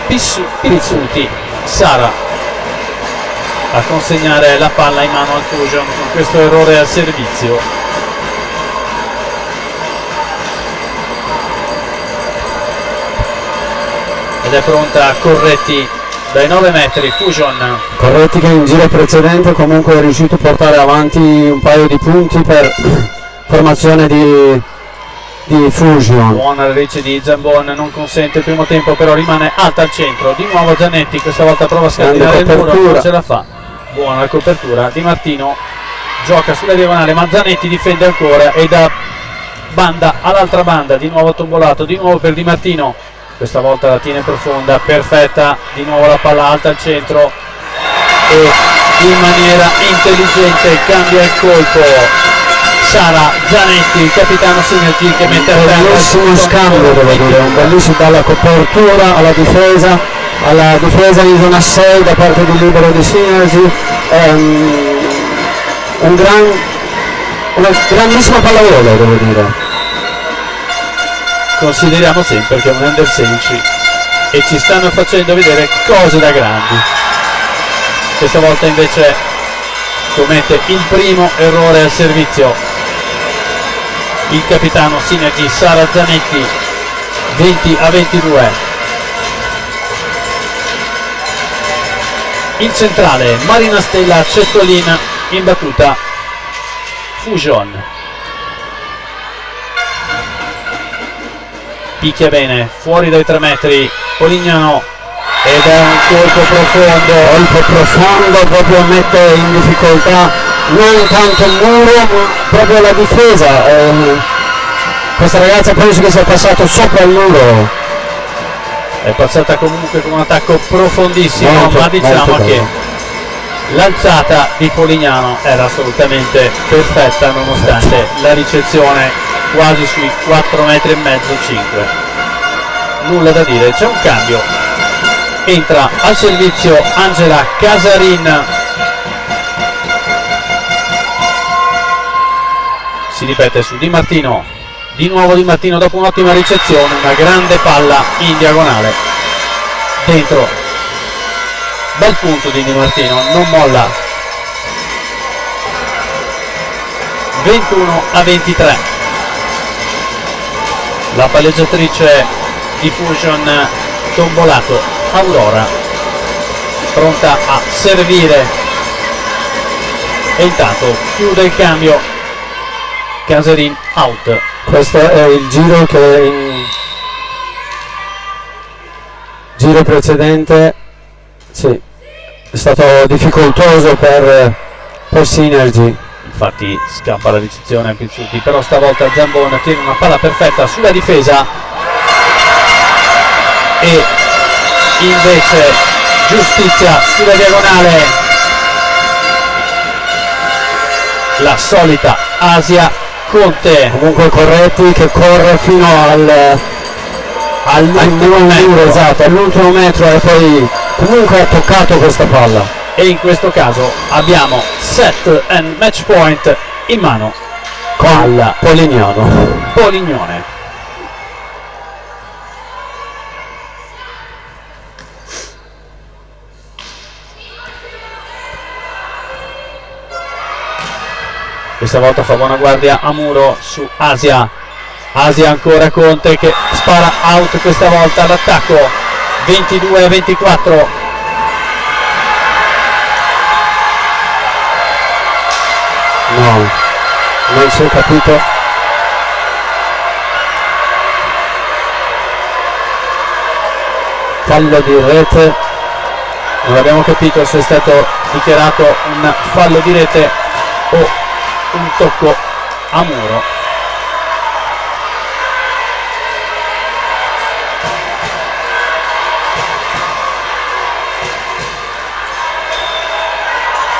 Pizzuti, Sara a consegnare la palla in mano al Fusion con questo errore al servizio. Ed è pronta Corretti dai 9 metri. Fusion. Corretti che in giro precedente comunque è riuscito a portare avanti un paio di punti per formazione di Fusion. Buona la riccia di Zambon, non consente il primo tempo, però rimane alta al centro. Di nuovo Zanetti, questa volta prova a scardinare il muro, non ce la fa. Buona la copertura. Di Martino gioca sulla diagonale, ma Zanetti difende ancora e da banda all'altra banda, di nuovo tombolato, di nuovo per Di Martino. Questa volta la tiene profonda, perfetta, di nuovo la palla alta al centro e in maniera intelligente cambia il colpo. Sara Zanetti, il capitano Synergy, che mette a terra un bellissimo scambio, devo dire, un bellissimo dalla copertura alla difesa in zona 6 da parte di libero di Synergy. Una grandissima pallavolo, devo dire. Consideriamo sempre che è un under 16 e ci stanno facendo vedere cose da grandi. Questa volta invece commette il primo errore al servizio il capitano Synergy, Sara Zanetti. 20-22. Il centrale Marina Stella Cettolin in battuta Fusion. Picchia bene, fuori dai 3 metri Polignano ed è un colpo profondo, proprio mette in difficoltà non tanto il muro ma proprio la difesa. Questa ragazza penso che sia passato sopra il muro, è passata comunque con un attacco profondissimo, molto, ma diciamo molto che l'alzata di Polignano era assolutamente perfetta nonostante la ricezione quasi sui 4 metri e mezzo, 5. Nulla da dire, c'è un cambio, entra al servizio Angela Casarin. Si ripete su Di Martino, di nuovo Di Martino dopo un'ottima ricezione, una grande palla in diagonale dentro dal punto di Di Martino, non molla. 21-23. La palleggiatrice di Fusion tombolato Aurora, pronta a servire e intanto chiude il cambio Casarin out. Questo è il giro che in giro precedente sì, è stato difficoltoso per Synergy. Infatti scappa la ricezione a Pizzuti, però stavolta Zambon tiene una palla perfetta sulla difesa e invece Giustizia sulla diagonale, la solita Asia Conte. Comunque Corretti che corre fino all'ultimo metro, esatto, all'ultimo metro e poi comunque ha toccato questa palla. E in questo caso abbiamo set and match point in mano con Polignone. Questa volta fa buona guardia a muro su Asia. Asia ancora Conte che spara out questa volta all'attacco. 22-24. No, non si è capito. Fallo di rete. Non abbiamo capito se è stato dichiarato un fallo di rete o un tocco a muro.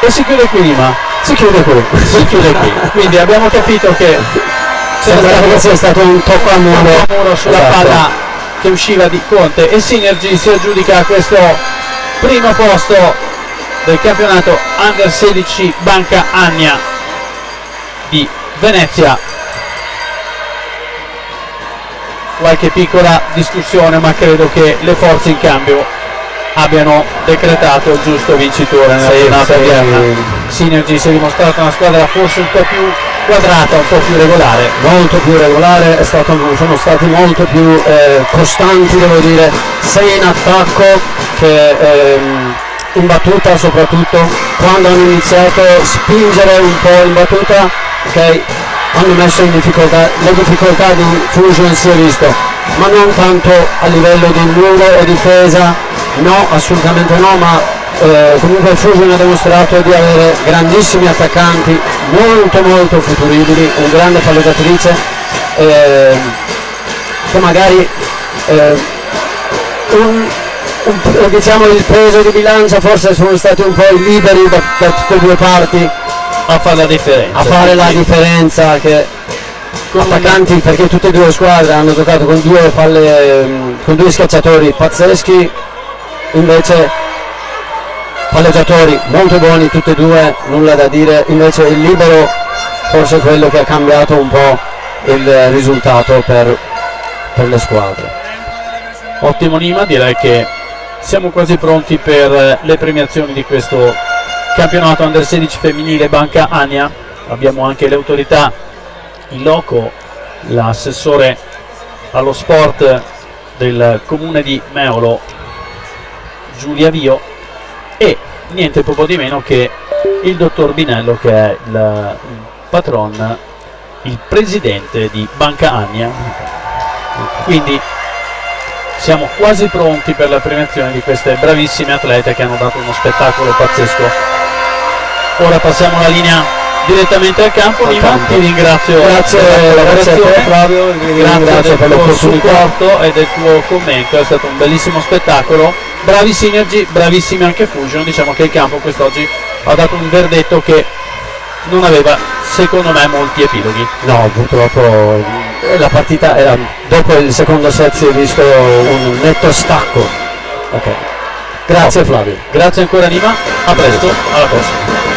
e si chiude qui Lima. Si chiude qui. Si chiude qui. Quindi abbiamo capito che Sembra che sia stato un tocco a muro sulla palla che usciva di Conte, e Synergy si aggiudica questo primo posto del campionato Under 16 Banca Ania di Venezia. Qualche piccola discussione, ma credo che le forze in cambio abbiano decretato il giusto vincitore nella giornata odierna. Synergy si è dimostrata una squadra forse un po' più quadrata, un po' più regolare. Molto più regolare, sono stati molto più costanti, devo dire, sia in attacco che in battuta, soprattutto quando hanno iniziato a spingere un po' in battuta, che hanno messo in difficoltà, le difficoltà di Fusion si è visto, ma non tanto a livello di muro o difesa, no, assolutamente no, ma comunque Fusion ha dimostrato di avere grandissimi attaccanti, molto futuribili, un grande palleggiatrice, che magari diciamo il peso di bilancia forse sono stati un po' i liberi da tutte e due parti A fare la differenza. a fare la differenza, che attaccanti, perché tutte e due le squadre hanno giocato con con due schiacciatori pazzeschi, invece palleggiatori molto buoni tutti e due, nulla da dire, invece il libero forse è quello che ha cambiato un po' il risultato per le squadre. Ottimo Nima, direi che siamo quasi pronti per le premiazioni di questo campionato Under 16 femminile Banca Ania. Abbiamo anche le autorità in loco, l'assessore allo sport del comune di Meolo Giulia Vio, e niente poco di meno che il dottor Binello, che è il patron, il presidente di Banca Ania. Quindi siamo quasi pronti per la premiazione di queste bravissime atlete che hanno dato uno spettacolo pazzesco. Ora passiamo la linea direttamente al campo. Nima, ti ringrazio Grazie per la a te, collaborazione, Flavio, grazie per del tuo l'opportunità. supporto e del tuo commento, è stato un bellissimo spettacolo. Bravi Synergy, bravissimi anche Fusion. Diciamo che il campo quest'oggi ha dato un verdetto che non aveva, secondo me, molti epiloghi. No, purtroppo la partita era, dopo il secondo set si è visto un netto stacco. Ok. Grazie Flavio. Grazie ancora Nima, a presto, alla prossima.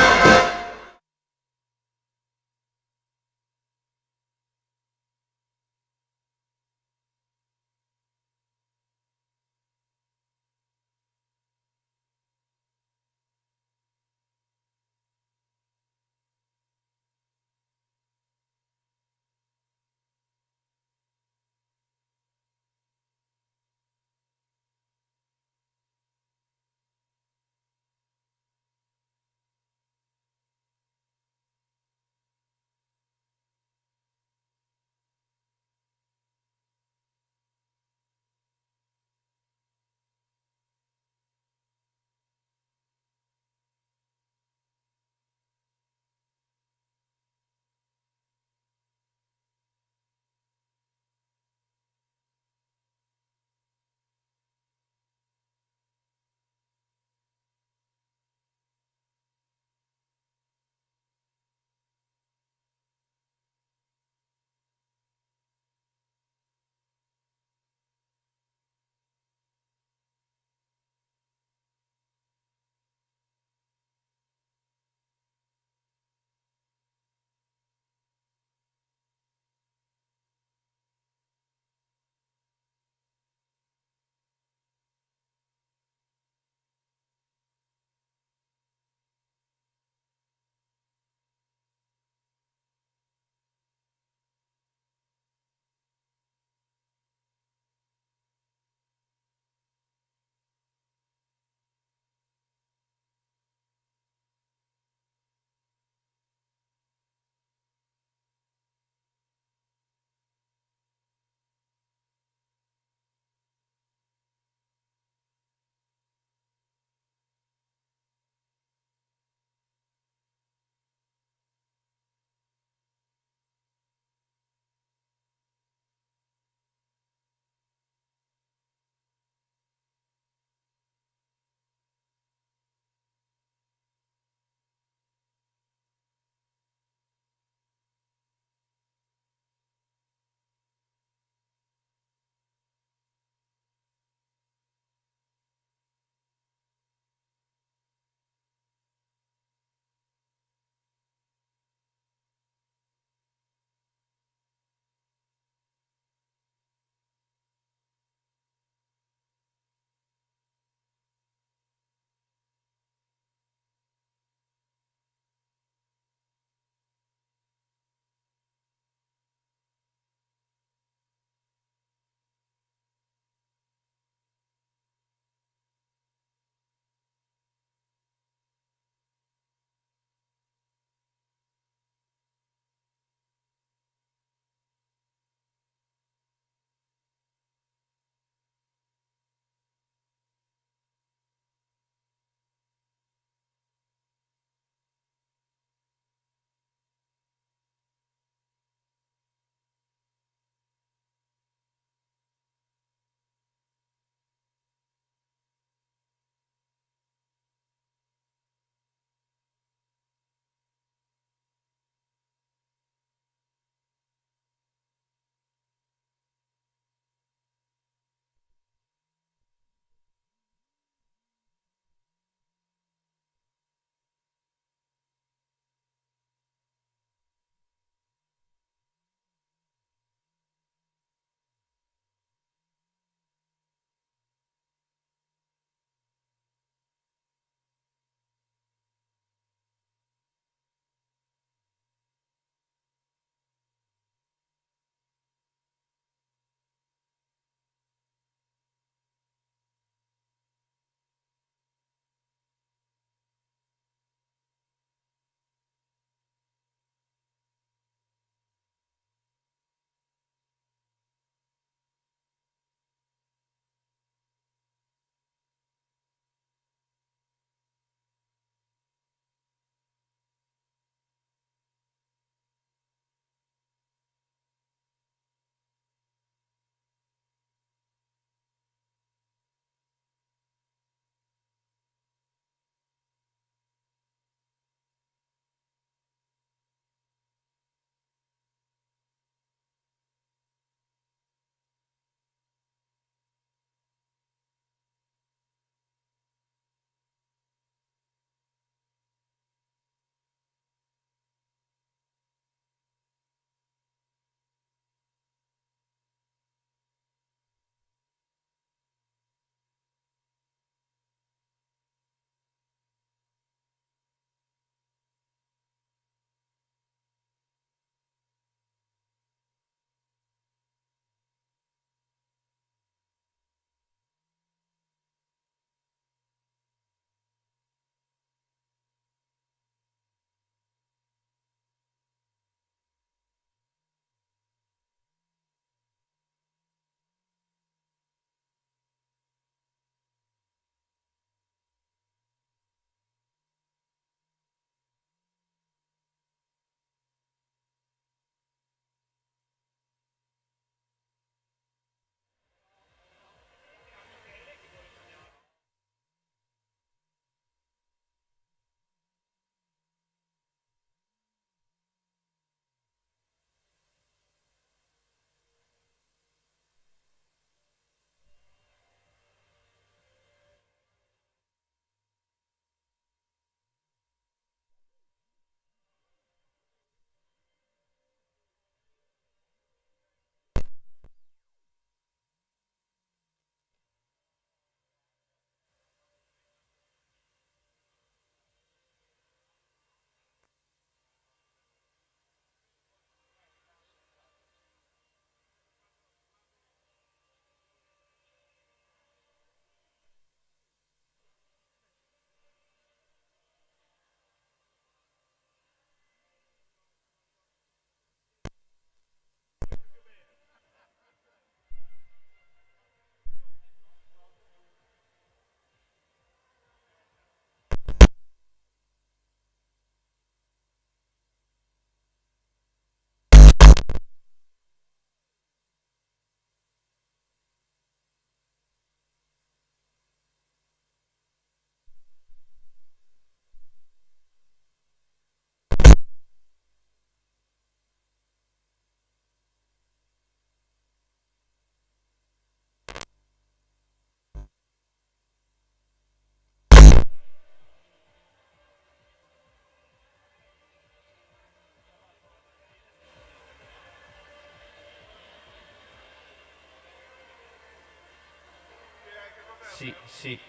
Sì, sì,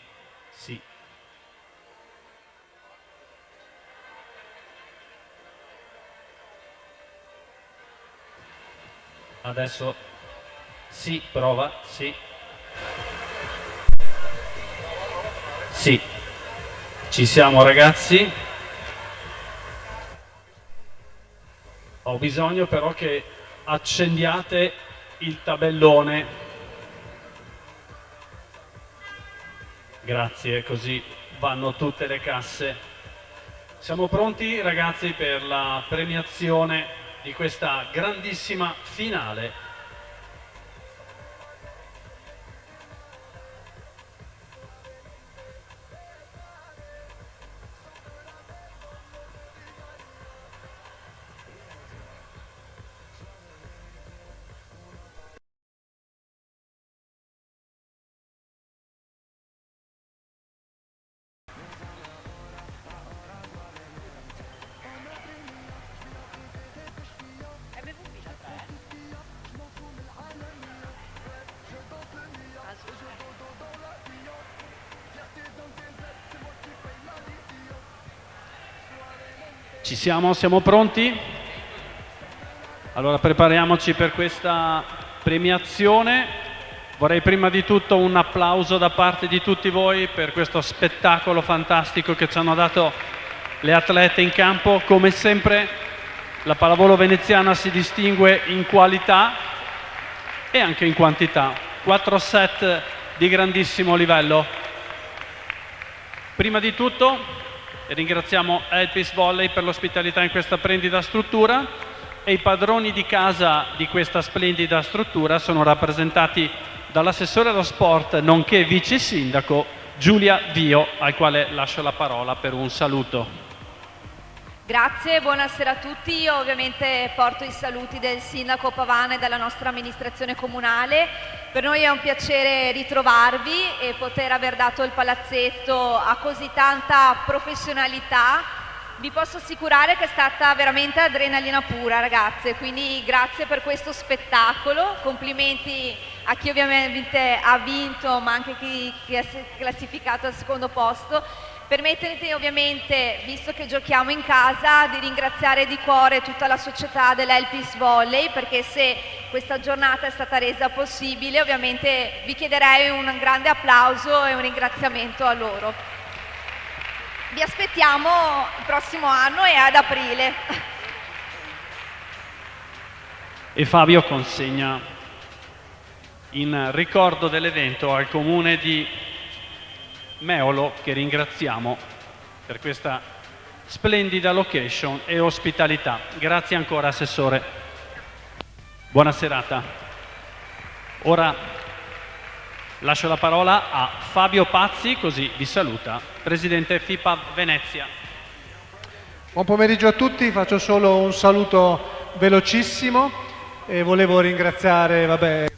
sì. Adesso sì, prova, sì. Sì, ci siamo ragazzi. Ho bisogno però che accendiate il tabellone. Grazie, così vanno tutte le casse. Siamo pronti ragazzi per la premiazione di questa grandissima finale. Ci siamo? Siamo pronti? Allora prepariamoci per questa premiazione. Vorrei prima di tutto un applauso da parte di tutti voi per questo spettacolo fantastico che ci hanno dato le atlete in campo. Come sempre la pallavolo veneziana si distingue in qualità e anche in quantità. 4 set di grandissimo livello. Prima di tutto ringraziamo Elpis Volley per l'ospitalità in questa splendida struttura e i padroni di casa di questa splendida struttura sono rappresentati dall'assessore allo sport nonché vice sindaco Giulia Vio, al quale lascio la parola per un saluto. Grazie, buonasera a tutti. Io ovviamente porto i saluti del sindaco Pavana e della nostra amministrazione comunale. Per noi è un piacere ritrovarvi e poter aver dato il palazzetto a così tanta professionalità. Vi posso assicurare che è stata veramente adrenalina pura, ragazze, quindi grazie per questo spettacolo. Complimenti a chi ovviamente ha vinto, ma anche chi è classificato al secondo posto. Permettetemi ovviamente, visto che giochiamo in casa, di ringraziare di cuore tutta la società dell'Elpis Volley, perché se questa giornata è stata resa possibile, ovviamente vi chiederei un grande applauso e un ringraziamento a loro. Vi aspettiamo il prossimo anno e ad aprile. E Fabio consegna in ricordo dell'evento al comune di Meolo, che ringraziamo per questa splendida location e ospitalità. Grazie ancora assessore. Buona serata. Ora lascio la parola a Fabio Pazzi, così vi saluta presidente FIPA Venezia. Buon pomeriggio a tutti, faccio solo un saluto velocissimo e volevo ringraziare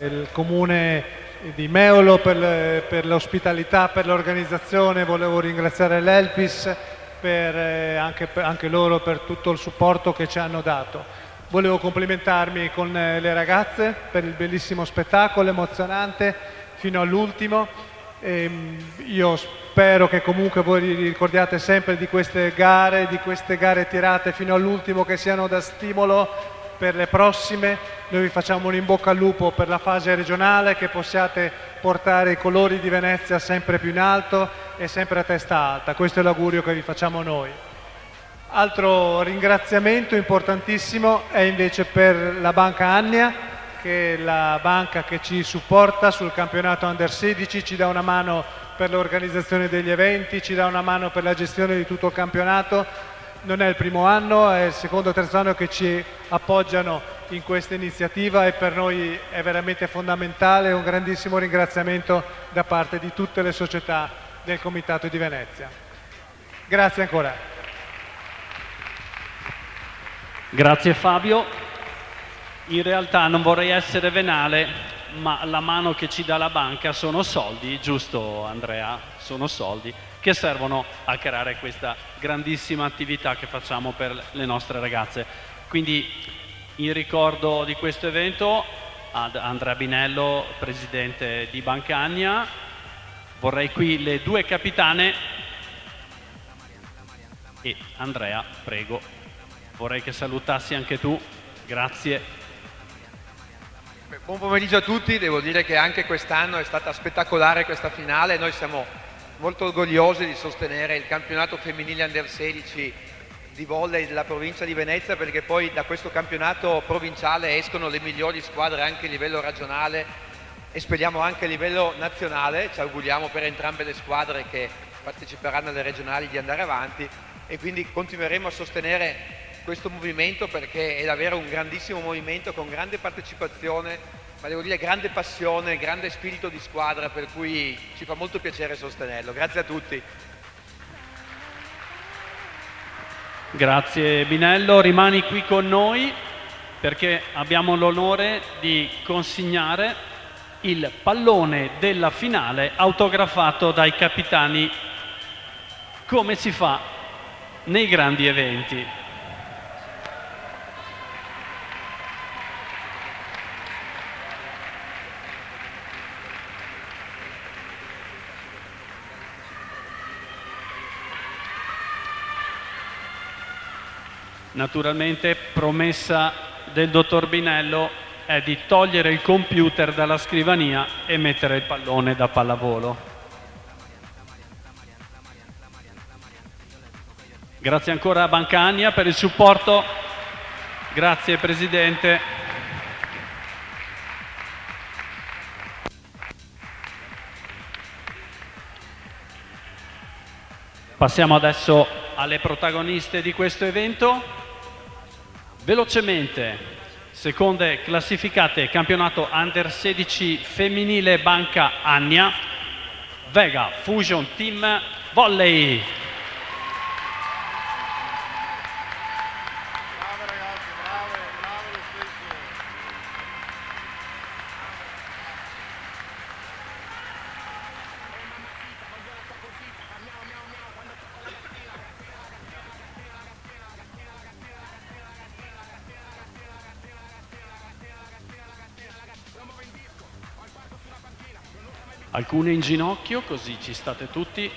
il comune di Meolo per l'ospitalità, per l'organizzazione, volevo ringraziare l'Elpis anche loro per tutto il supporto che ci hanno dato. Volevo complimentarmi con le ragazze per il bellissimo spettacolo, emozionante fino all'ultimo. Io spero che comunque voi ricordiate sempre di queste gare tirate fino all'ultimo, che siano da stimolo per le prossime. Noi vi facciamo un in bocca al lupo per la fase regionale, che possiate portare i colori di Venezia sempre più in alto e sempre a testa alta. Questo è l'augurio che vi facciamo noi. Altro ringraziamento importantissimo è invece per la Banca Annia, che è la banca che ci supporta sul campionato Under 16, ci dà una mano per l'organizzazione degli eventi, ci dà una mano per la gestione di tutto il campionato. Non è il primo anno, è il secondo o terzo anno che ci appoggiano in questa iniziativa e per noi è veramente fondamentale. Un grandissimo ringraziamento da parte di tutte le società del Comitato di Venezia. Grazie ancora. Grazie Fabio. In realtà non vorrei essere venale, ma la mano che ci dà la banca sono soldi, giusto Andrea? Sono soldi che servono a creare questa grandissima attività che facciamo per le nostre ragazze. Quindi in ricordo di questo evento ad Andrea Binello, presidente di Banca Annia, Vorrei qui le due capitane e Andrea, prego, vorrei che salutassi anche tu, grazie. Buon pomeriggio a tutti, devo dire che anche quest'anno è stata spettacolare questa finale, noi siamo molto orgogliosi di sostenere il campionato femminile Under 16 di volley della provincia di Venezia, perché poi da questo campionato provinciale escono le migliori squadre anche a livello regionale e speriamo anche a livello nazionale. Ci auguriamo per entrambe le squadre che parteciperanno alle regionali di andare avanti e quindi continueremo a sostenere questo movimento, perché è davvero un grandissimo movimento con grande partecipazione, ma devo dire grande passione, grande spirito di squadra, per cui ci fa molto piacere sostenerlo. Grazie a tutti. Grazie Binello, rimani qui con noi perché abbiamo l'onore di consegnare il pallone della finale autografato dai capitani, come si fa nei grandi eventi. Naturalmente promessa del dottor Binello è di togliere il computer dalla scrivania e mettere il pallone da pallavolo. Grazie ancora a Banca Annia per il supporto. Grazie Presidente. Passiamo adesso alle protagoniste di questo evento. Velocemente, seconde classificate campionato Under 16 femminile Banca Annia, Vega Fusion Team Volley. Alcune in ginocchio, così ci state tutti.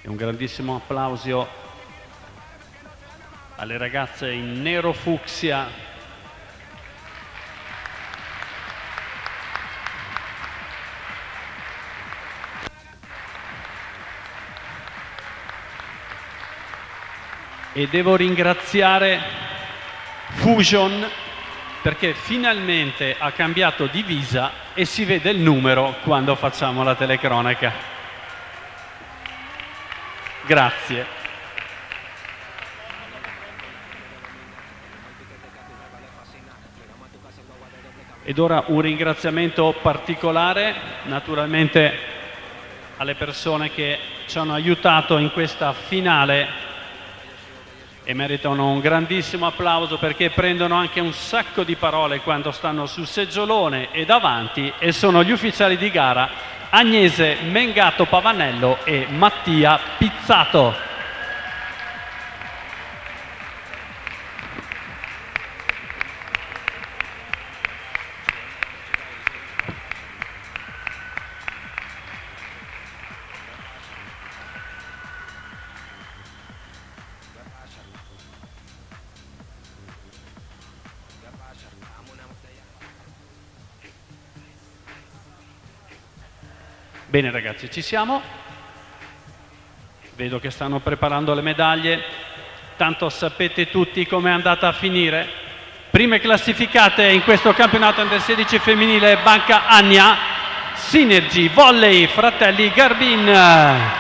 E un grandissimo applauso alle ragazze in nero fucsia. E devo ringraziare Fusion perché finalmente ha cambiato divisa e si vede il numero quando facciamo la telecronaca. Grazie. Ed ora un ringraziamento particolare naturalmente alle persone che ci hanno aiutato in questa finale e meritano un grandissimo applauso perché prendono anche un sacco di parole quando stanno sul seggiolone e davanti, e sono gli ufficiali di gara Agnese Mengato Pavanello e Mattia Pizzato. Bene ragazzi, ci siamo. Vedo che stanno preparando le medaglie. Tanto sapete tutti com'è andata a finire. Prime classificate in questo campionato Under 16 femminile Banca Annia, Synergy Volley Fratelli Garbin.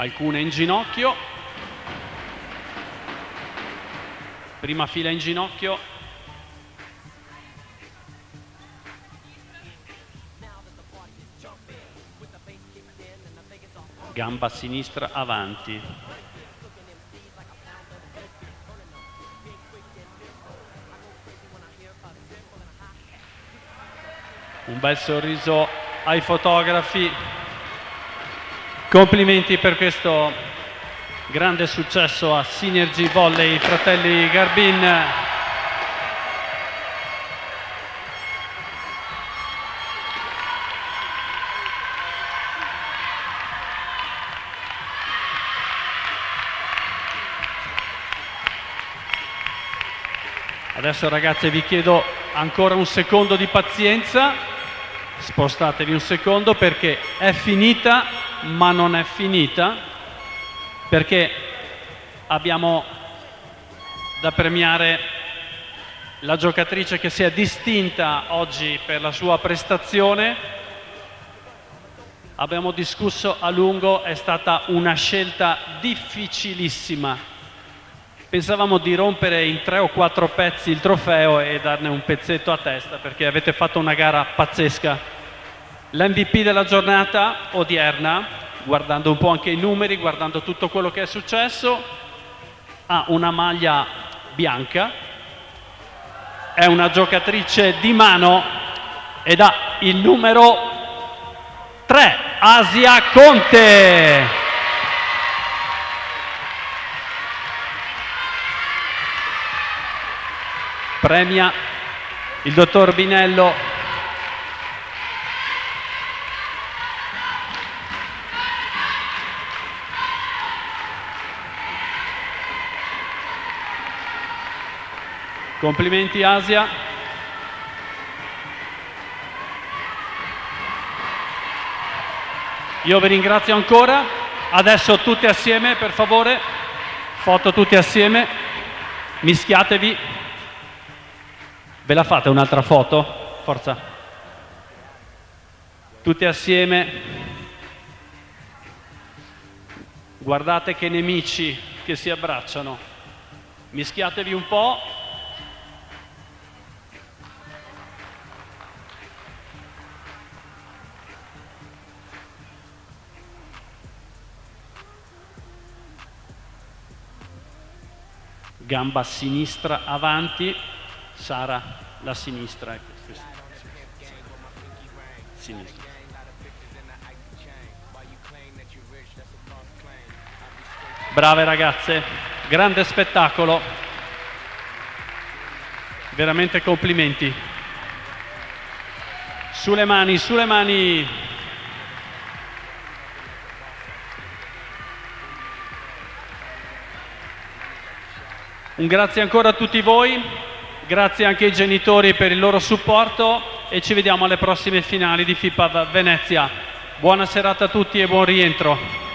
Alcune in ginocchio. Prima fila in ginocchio. Gamba sinistra avanti. Un bel sorriso ai fotografi. Complimenti per questo grande successo a Synergy Volley Fratelli Garbin. Adesso ragazze vi chiedo ancora un secondo di pazienza, spostatevi un secondo perché è finita, ma non è finita, perché abbiamo da premiare la giocatrice che si è distinta oggi per la sua prestazione. Abbiamo discusso a lungo, è stata una scelta difficilissima. Pensavamo di rompere in 3 o 4 pezzi il trofeo e darne un pezzetto a testa perché avete fatto una gara pazzesca. L'MVP della giornata odierna, guardando un po' anche i numeri, guardando tutto quello che è successo, ha una maglia bianca, è una giocatrice di mano ed ha il numero 3, Asia Conte. Premia il dottor Binello complimenti Asia. Io vi ringrazio ancora. Adesso tutti assieme, per favore, foto tutti assieme, mischiatevi. Ve la fate un'altra foto? Forza. Tutti assieme. Guardate che nemici che si abbracciano. Mischiatevi un po'. Gamba sinistra avanti. Sara, la sinistra, ecco. Sinistra. Brave ragazze, grande spettacolo, veramente complimenti. Sulle mani, sulle mani. Un grazie ancora a tutti voi. Grazie anche ai genitori per il loro supporto e ci vediamo alle prossime finali di FIPAV Venezia. Buona serata a tutti e buon rientro.